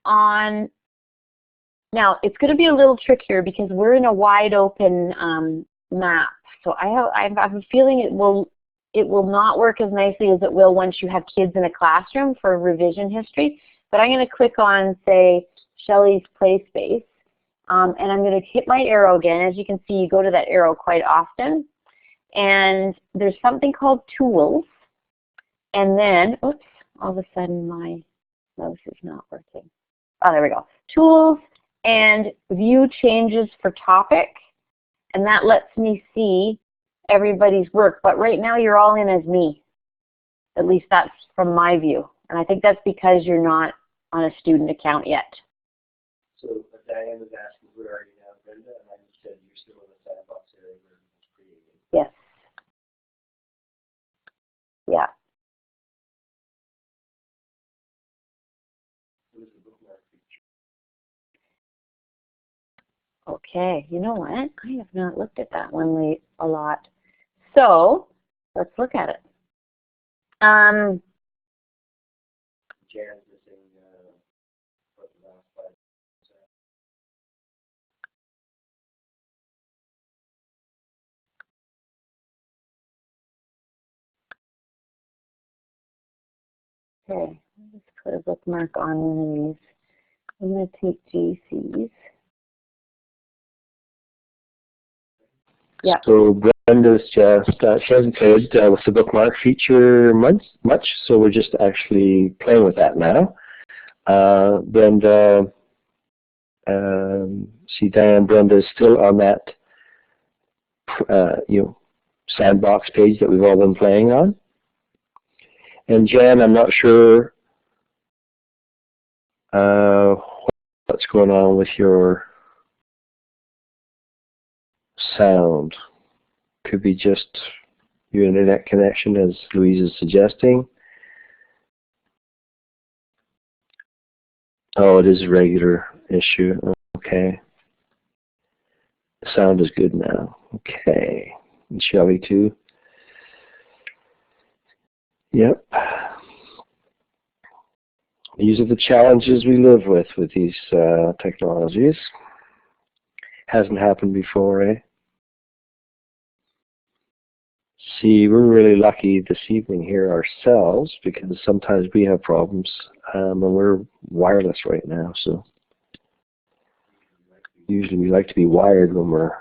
on, now it's going to be a little trickier because we're in a wide open map. So I have a feeling it will not work as nicely as it will once you have kids in a classroom for revision history. But I'm going to click on, say, Shelley's Play Space, and I'm going to hit my arrow again. As you can see, you go to that arrow quite often. And there's something called Tools. And then, oops, all of a sudden my mouse is not working. Oh, there we go. Tools and View Changes for Topic. And that lets me see everybody's work. But right now you're all in as me. At least that's from my view. And I think that's because you're not on a student account yet. So Diane was asking, where are you now, Brenda? And I just said you're still in the sandbox area where it was created. Yes. Yeah. What is the bookmark feature? Okay, you know what? I have not looked at that one a lot. So let's look at it. Jan's missing what the last slide said. Okay, let's put a bookmark on one of these. I'm going to take GCs. Yeah. So Brenda's just, she hasn't played with the bookmark feature much, so we're just actually playing with that now. Brenda, see Diane, Brenda is still on that, sandbox page that we've all been playing on. And Jan, I'm not sure what's going on with your sound. Could be just your internet connection, as Louise is suggesting. Oh, it is a regular issue. Okay. The sound is good now. Okay. And Shelley too. Yep. These are the challenges we live with these technologies. Hasn't happened before, eh? See, we're really lucky this evening here ourselves because sometimes we have problems and we're wireless right now. So usually we like to be wired when we're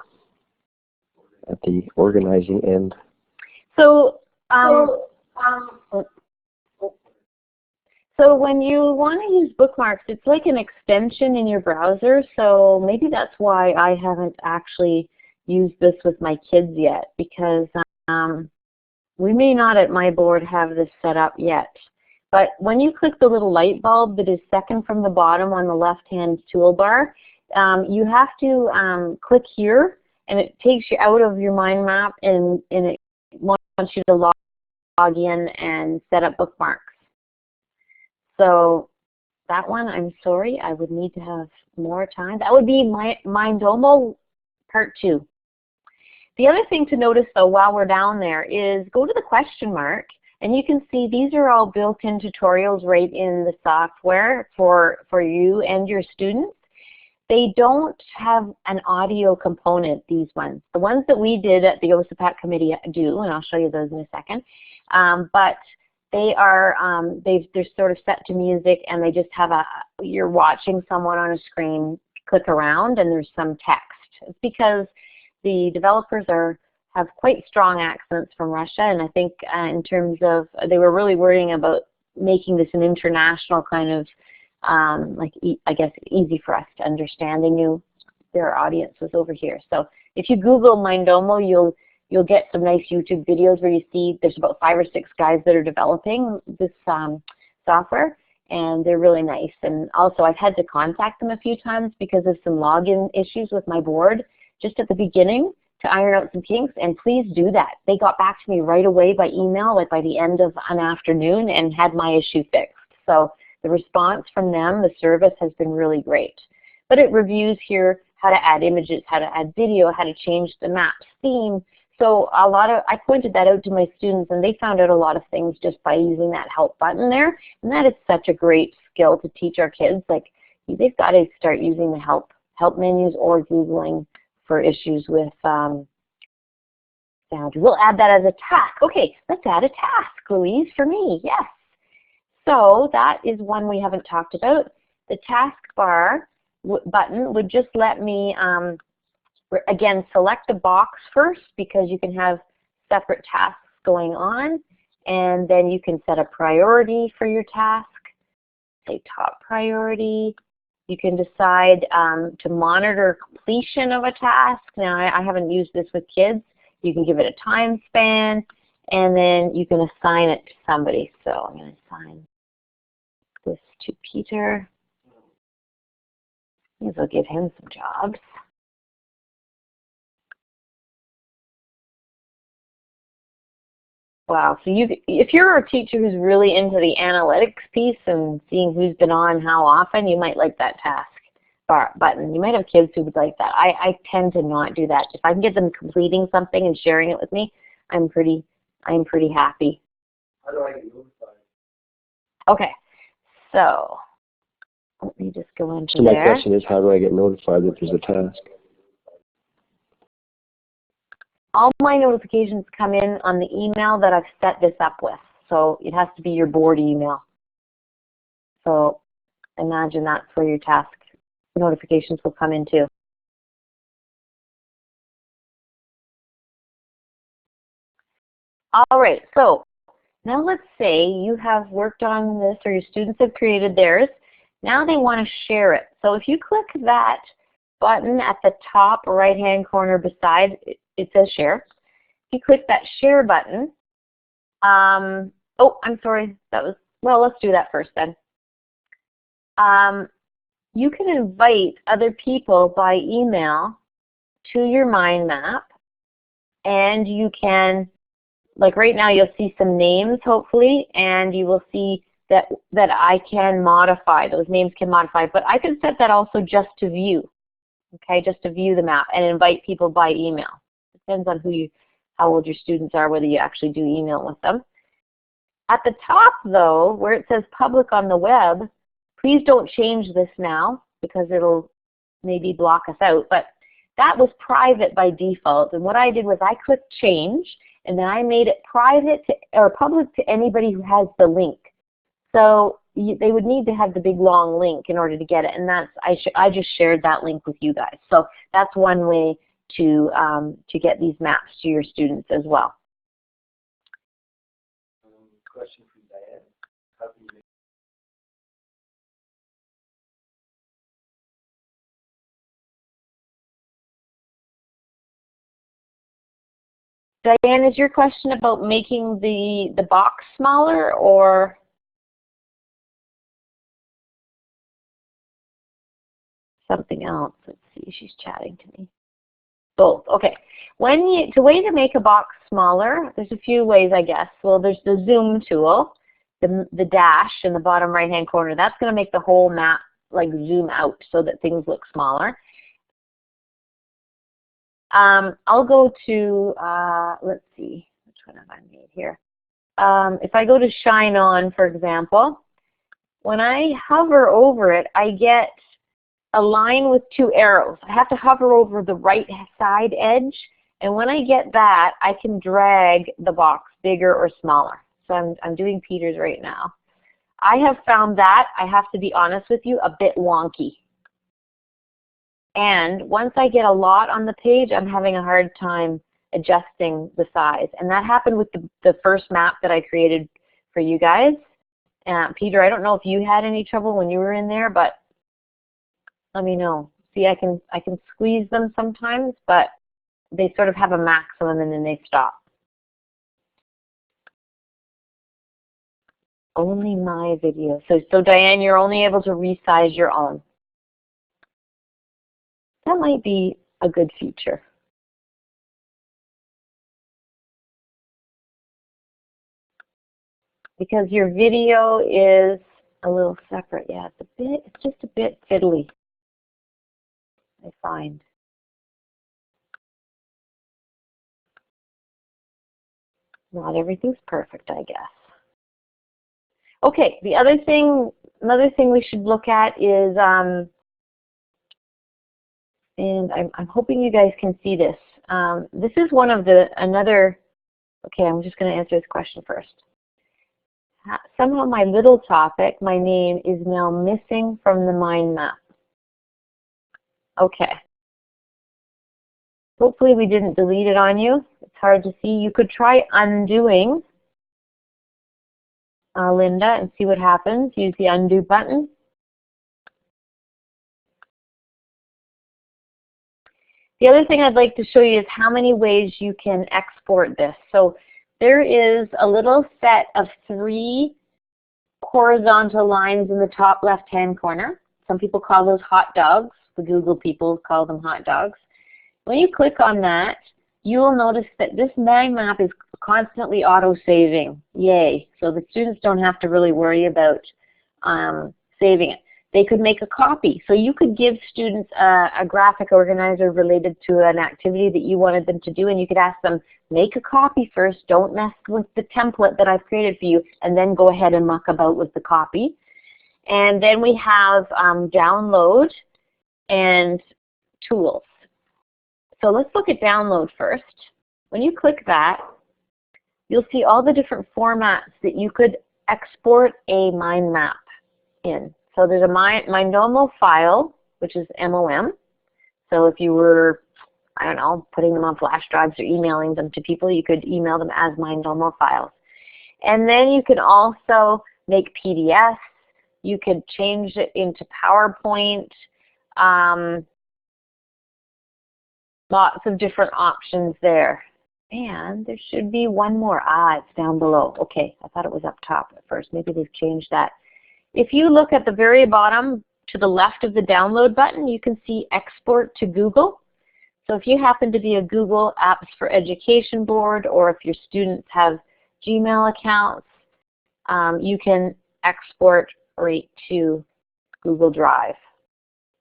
at the organizing end. So, so when you want to use bookmarks, it's like an extension in your browser. So maybe that's why I haven't actually used this with my kids yet, because we may not at my board have this set up yet. But when you click the little light bulb that is second from the bottom on the left-hand toolbar, you have to click here, and it takes you out of your mind map, and it wants you to log in and set up bookmarks. So that one, I'm sorry, I would need to have more time. That would be Mindomo Part 2. The other thing to notice, though, while we're down there is go to the question mark, and you can see these are all built-in tutorials right in the software for you and your students. They don't have an audio component, these ones. The ones that we did at the OSAPAC committee do, and I'll show you those in a second. But they are, they're sort of set to music, and they just have you're watching someone on a screen click around, and there's some text. It's because the developers have quite strong accents from Russia, and I think in terms of, they were really worrying about making this an international kind of, I guess, easy for us to understand. They knew their audience was over here. So if you Google Mindomo, you'll get some nice YouTube videos where you see there's about 5 or 6 guys that are developing this software, and they're really nice. And also I've had to contact them a few times because of some login issues with my board just at the beginning to iron out some kinks, and please do that. They got back to me right away by email, like by the end of an afternoon, and had my issue fixed. So the response from them, the service, has been really great. But it reviews here how to add images, how to add video, how to change the maps theme. So I pointed that out to my students, and they found out a lot of things just by using that help button there. And that is such a great skill to teach our kids. Like, they've got to start using the help menus or Googling for issues with boundary. We'll add that as a task. Okay, let's add a task, Louise, for me. Yes. So that is one we haven't talked about. The taskbar button would just let me, again, select the box first because you can have separate tasks going on. And then you can set a priority for your task, say top priority. You can decide to monitor completion of a task. Now, I haven't used this with kids. You can give it a time span, and then you can assign it to somebody. So I'm going to assign this to Peter. Maybe I'll give him some jobs. Wow, so if you're a teacher who's really into the analytics piece and seeing who's been on how often, you might like that task bar button. You might have kids who would like that. I tend to not do that. If I can get them completing something and sharing it with me, I'm pretty happy. How do I get notified? Okay, so let me just go into there. So my there. question is, how do I get notified that there's a task? All my notifications come in on the email that I've set this up with. So it has to be your board email. So imagine that's where your task notifications will come in too. All right, so now let's say you have worked on this or your students have created theirs. Now they want to share it. So if you click that button at the top right-hand corner beside it says share. If you click that share button, oh, I'm sorry, that was, well, let's do that first then. You can invite other people by email to your mind map, and you can, like right now, you'll see some names hopefully, and you will see that I can modify. Those names can modify, but I can set that also just to view. Okay, just to view the map and invite people by email. Depends on how old your students are, whether you actually do email with them. At the top though, where it says public on the web, please don't change this now because it'll maybe block us out, but that was private by default. And what I did was I clicked change, and then I made it private to, or public to anybody who has the link. So they would need to have the big long link in order to get it, and that's I just shared that link with you guys. So that's one way to get these maps to your students as well. Question from Diane. How can you make Diane, is your question about making the box smaller or? Something else. Let's see, she's chatting to me. Both. Okay. The way to make a box smaller, there's a few ways, I guess. Well, there's the zoom tool, the dash in the bottom right-hand corner. That's going to make the whole map like zoom out so that things look smaller. I'll go to, let's see, which one have I made here? If I go to Shine On, for example, when I hover over it, I get a line with two arrows. I have to hover over the right side edge, and when I get that, I can drag the box bigger or smaller. So I'm doing Peter's right now. I have found that, I have to be honest with you, a bit wonky. And once I get a lot on the page, I'm having a hard time adjusting the size. And that happened with the first map that I created for you guys. Peter, I don't know if you had any trouble when you were in there, but let me know. See, I can squeeze them sometimes, but they sort of have a maximum and then they stop. Only my video. So Diane, you're only able to resize your own. That might be a good feature. Because your video is a little separate. Yeah, it's just a bit fiddly, I find. Not everything's perfect, I guess. Okay, another thing we should look at is, and I'm hoping you guys can see this. this is one of another, okay, I'm just going to answer this question first. Somehow my little topic, my name, is now missing from the mind map. Okay. Hopefully we didn't delete it on you. It's hard to see. You could try undoing, Linda, and see what happens. Use the undo button. The other thing I'd like to show you is how many ways you can export this. So there is a little set of 3 horizontal lines in the top left-hand corner. Some people call those hot dogs. The Google people call them hot dogs. When you click on that, you will notice that this mind map is constantly auto-saving. Yay. So the students don't have to really worry about saving it. They could make a copy. So you could give students a graphic organizer related to an activity that you wanted them to do, and you could ask them, make a copy first, don't mess with the template that I've created for you, and then go ahead and muck about with the copy. And then we have download and tools. So let's look at download first. When you click that, you'll see all the different formats that you could export a mind map in. So there's a Mindomo file, which is MOM. So if you were, I don't know, putting them on flash drives or emailing them to people, you could email them as Mindomo files. And then you can also make PDFs. You could change it into PowerPoint. Lots of different options there. And there should be one more. It's down below. Okay, I thought it was up top at first. Maybe they've changed that. If you look at the very bottom to the left of the download button, you can see export to Google. So if you happen to be a Google Apps for Education board, or if your students have Gmail accounts, you can export right to Google Drive.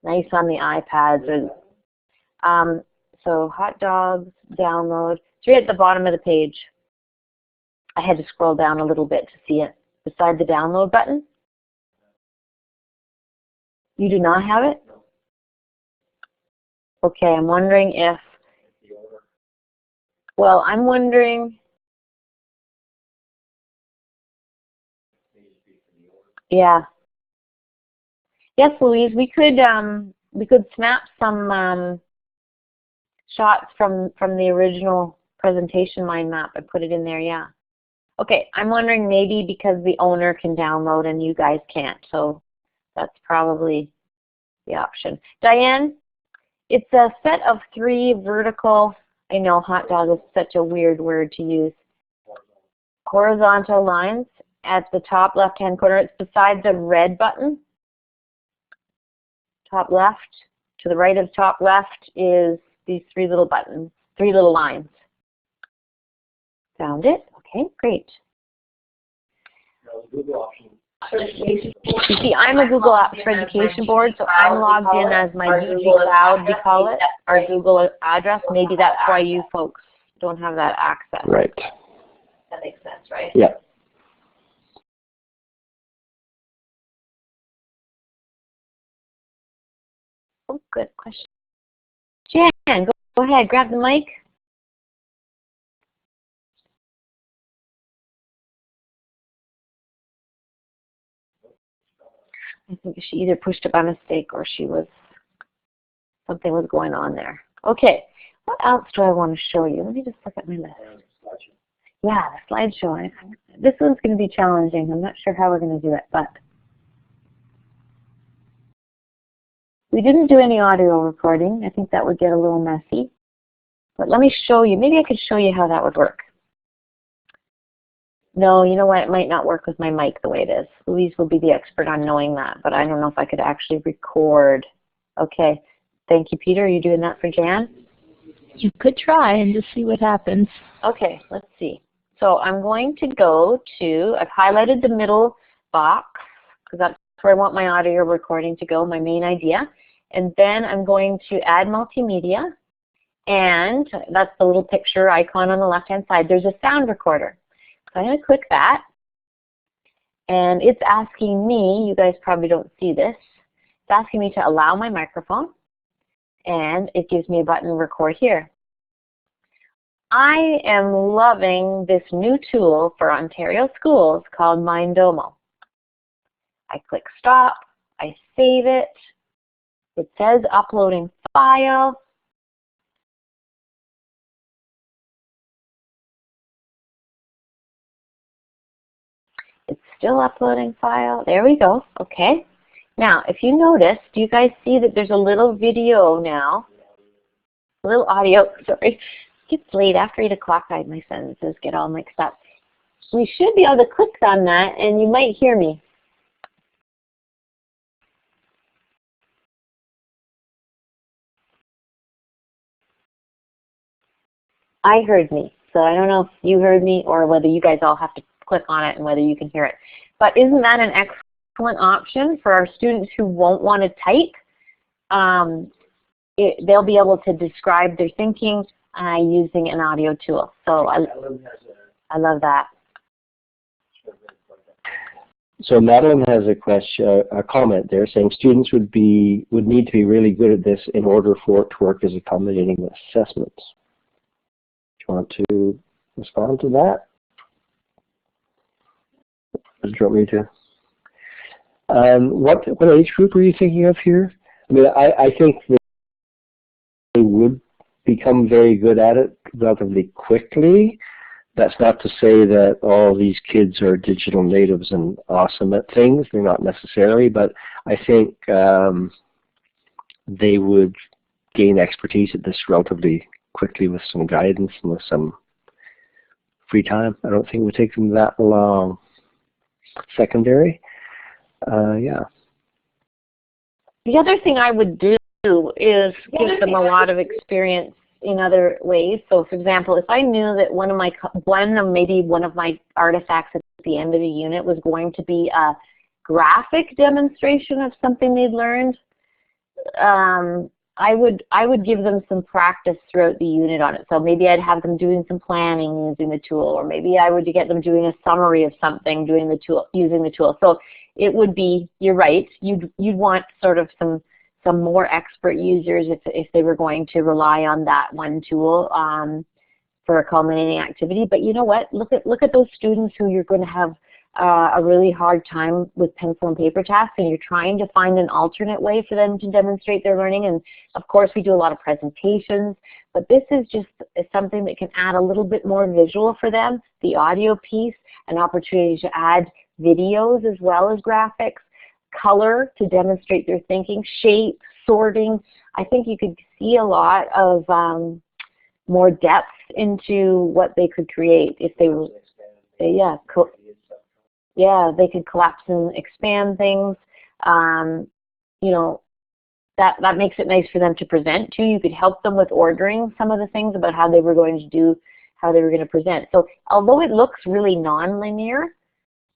Nice on the iPads. So hot dogs, download. It's right at the bottom of the page. I had to scroll down a little bit to see it. Beside the download button. You do not have it? Okay, I'm wondering if, well, I'm wondering, yeah. Yes, Louise, we could snap some shots from the original presentation mind map and put it in there, yeah. Okay, I'm wondering maybe because the owner can download and you guys can't, so that's probably the option. Diane, it's a set of 3 vertical, I know hot dog is such a weird word to use, horizontal lines at the top left-hand corner. It's beside the red button, top left. To the right of top left is these 3 little buttons, 3 little lines. Found it? Okay, great. Google option. You see, I'm a Google Apps for Education board, so I'm logged in as my UG Cloud, we call it, our Google address. Maybe that's why you folks don't have that access. Right. That makes sense, right? Yeah. Oh, good question. Jan, go ahead, grab the mic. I think she either pushed it by mistake or something was going on there. Okay, what else do I want to show you? Let me just look at my list. Yeah, the slideshow. This one's going to be challenging. I'm not sure how we're going to do it, but we didn't do any audio recording. I think that would get a little messy. But let me show you. Maybe I could show you how that would work. No, you know what? It might not work with my mic the way it is. Louise will be the expert on knowing that, but I don't know if I could actually record. Okay. Thank you, Peter. Are you doing that for Jan? You could try and just see what happens. Okay, let's see. So I'm going to go to, I've highlighted the middle box because that's where I want my audio recording to go, my main idea. And then I'm going to add multimedia. And that's the little picture icon on the left-hand side. There's a sound recorder. So I'm going to click that, and it's asking me, you guys probably don't see this, it's asking me to allow my microphone, and it gives me a button record here. I am loving this new tool for Ontario schools called Mindomo. I click stop, I save it, it says uploading file. It's still uploading file. There we go. Okay. Now, if you notice, do you guys see that there's a little video now? A little audio. Sorry. It gets late after 8 o'clock. My sentences get all mixed up. We should be able to click on that, and you might hear me. I heard me. So I don't know if you heard me or whether you guys all have to click on it and whether you can hear it. But isn't that an excellent option for our students who won't want to type? They'll be able to describe their thinking using an audio tool. So I love that. So Madeline has a comment there saying students would need to be really good at this in order for it to work as accommodating assessments. Do you want to respond to that? Do you want me to? What age group are you thinking of here? I mean, I think that they would become very good at it relatively quickly. That's not to say that all these kids are digital natives and awesome at things. They're not necessarily, but I think they would gain expertise at this relatively quickly with some guidance and with some free time. I don't think it would take them that long. Secondary, yeah. The other thing I would do is give them a lot of experience in other ways. So, for example, if I knew that one of my artifacts at the end of the unit was going to be a graphic demonstration of something they'd learned, I would give them some practice throughout the unit on it. So maybe I'd have them doing some planning using the tool, or maybe I would get them doing a summary of something using the tool. So it would be, you're right, you'd want sort of some more expert users if they were going to rely on that one tool for a culminating activity. But you know what? Look at those students who you're going to have a really hard time with pencil and paper tasks, and you're trying to find an alternate way for them to demonstrate their learning. And of course, we do a lot of presentations, but this is just something that can add a little bit more visual for them. The audio piece, an opportunity to add videos as well as graphics, color to demonstrate their thinking, shape, sorting. I think you could see a lot of more depth into what they could create if they were, they could collapse and expand things. You know, that makes it nice for them to present too. You could help them with ordering some of the things about how they were going to present. So although it looks really non-linear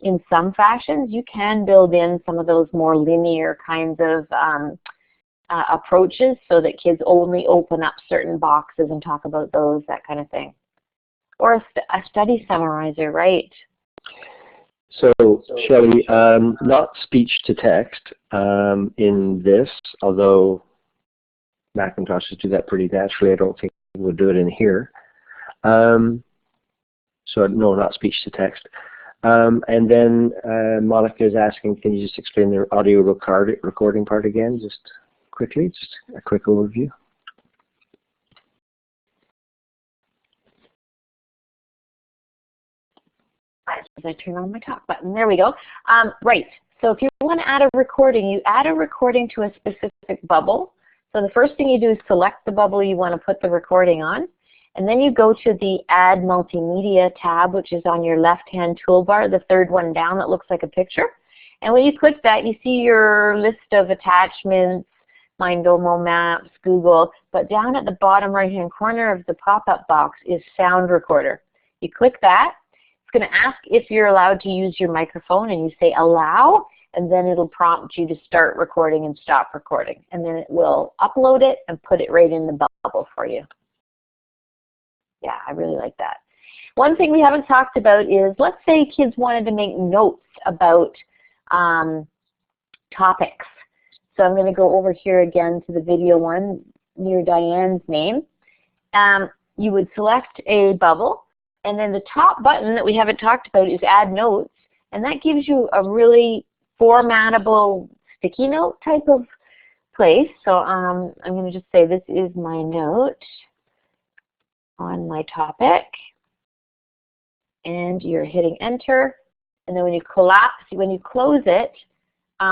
in some fashions, you can build in some of those more linear kinds of approaches so that kids only open up certain boxes and talk about those, that kind of thing. Or a study summarizer, right? So, Shelley, not speech to text in this, although Macintoshes do that pretty naturally. I don't think we'll do it in here. So no, not speech to text. And then Monica is asking, can you just explain the audio recording part again, just quickly, just a quick overview? As I turn on my talk button, there we go. Right, so if you want to add a recording, you add a recording to a specific bubble. So the first thing you do is select the bubble you want to put the recording on, and then you go to the Add Multimedia tab, which is on your left-hand toolbar, the third one down that looks like a picture. And when you click that, you see your list of attachments, Mindomo, Maps, Google, but down at the bottom right-hand corner of the pop-up box is Sound Recorder. You click that. It's going to ask if you're allowed to use your microphone, and you say allow, and then it'll prompt you to start recording and stop recording. And then it will upload it and put it right in the bubble for you. Yeah, I really like that. One thing we haven't talked about is, let's say kids wanted to make notes about topics. So I'm going to go over here again to the video one near Diane's name. you would select a bubble, and then the top button that we haven't talked about is Add Notes, and that gives you a really formatable sticky note type of place. So I'm going to just say this is my note on my topic, and you're hitting enter, and then when you close it,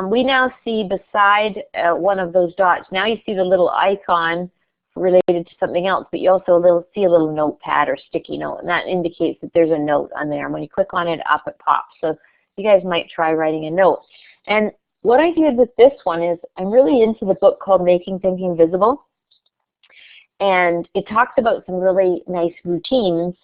we now see beside one of those dots, now you see the little icon related to something else, but you also see a little notepad or sticky note, and that indicates that there's a note on there. And when you click on it, up it pops. So you guys might try writing a note. And what I did with this one is I'm really into the book called Making Thinking Visible, and it talks about some really nice routines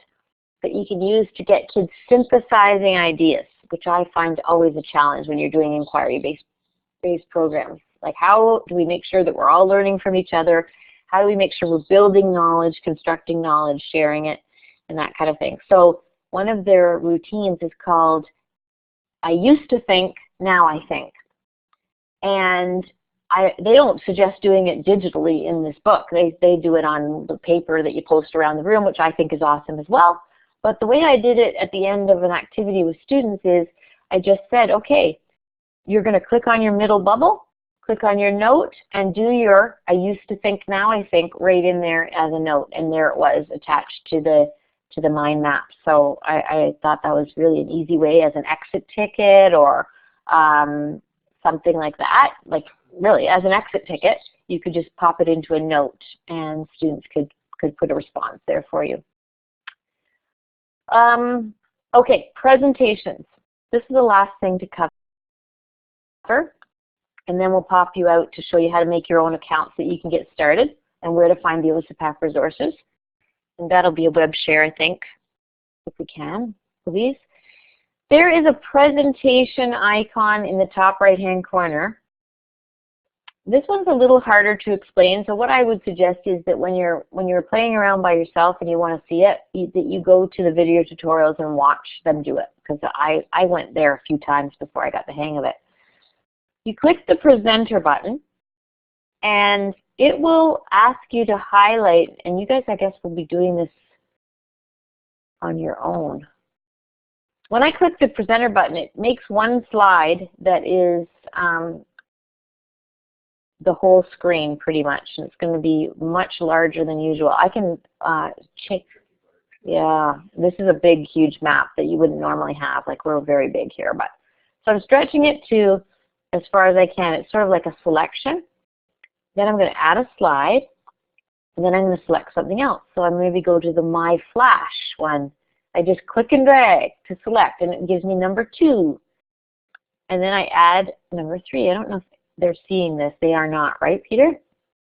that you can use to get kids synthesizing ideas, which I find always a challenge when you're doing inquiry-based programs. Like, how do we make sure that we're all learning from each other? How do we make sure we're building knowledge, constructing knowledge, sharing it, and that kind of thing? So one of their routines is called I used to think, now I think. And they don't suggest doing it digitally in this book. They do it on the paper that you post around the room, which I think is awesome as well. But the way I did it at the end of an activity with students is I just said, okay, you're going to click on your middle bubble, click on your note, and do your I used to think, now I think right in there as a note. And there it was attached to the mind map. So I thought that was really an easy way as an exit ticket or something like that. Like really as an exit ticket, you could just pop it into a note and students could put a response there for you. Okay, presentations. This is the last thing to cover. And then we'll pop you out to show you how to make your own account so that you can get started and where to find the OSAPAC resources. And that'll be a web share, I think, if we can, please. There is a presentation icon in the top right-hand corner. This one's a little harder to explain, so what I would suggest is that when you're playing around by yourself and you want to see it, that you go to the video tutorials and watch them do it, because I went there a few times before I got the hang of it. You click the presenter button, and it will ask you to highlight, and you guys, I guess, will be doing this on your own. When I click the presenter button, it makes one slide that is the whole screen pretty much, and it's going to be much larger than usual. I can check. Yeah, this is a big, huge map that you wouldn't normally have. Like, we're very big here, but so I'm stretching it to as far as I can. It's sort of like a selection. Then I'm going to add a slide, and then I'm going to select something else. So I'm going to go to the My Flash one. I just click and drag to select, and it gives me number 2. And then I add number 3. I don't know if they're seeing this. They are not, right, Peter?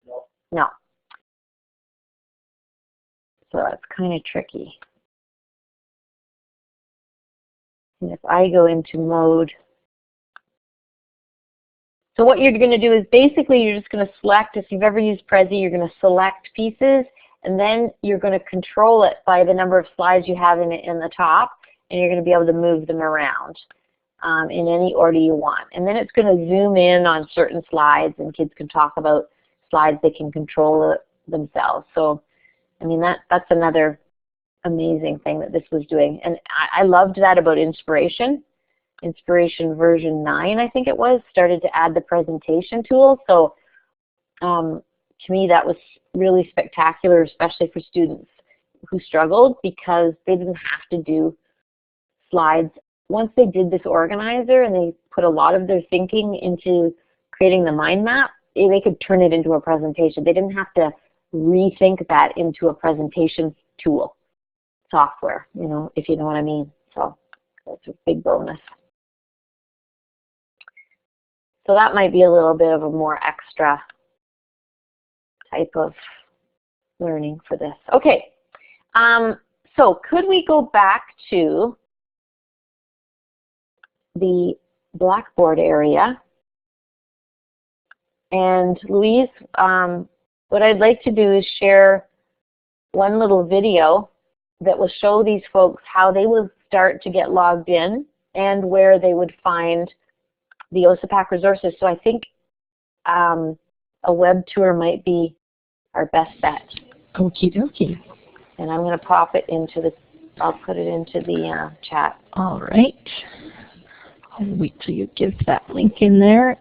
No. No. So that's kind of tricky. And if I go into mode, so what you're going to do is basically you're just going to select, if you've ever used Prezi, you're going to select pieces, and then you're going to control it by the number of slides you have in the top, and you're going to be able to move them around in any order you want. And then it's going to zoom in on certain slides, and kids can talk about slides they can control it themselves. So, I mean, that's another amazing thing that this was doing. And I loved that about Inspiration. Inspiration version 9, I think it was, started to add the presentation tool. So to me, that was really spectacular, especially for students who struggled, because they didn't have to do slides. Once they did this organizer and they put a lot of their thinking into creating the mind map, they could turn it into a presentation. They didn't have to rethink that into a presentation tool software, you know, if you know what I mean. So that's a big bonus. So that might be a little bit of a more extra type of learning for this. Okay, so could we go back to the Blackboard area? And Louise, what I'd like to do is share one little video that will show these folks how they will start to get logged in and where they would find the OSAPAC resources. So I think a web tour might be our best bet. Okie dokie. And I'm going to pop it into the, I'll put it into the chat. All right. I'll wait till you give that link in there.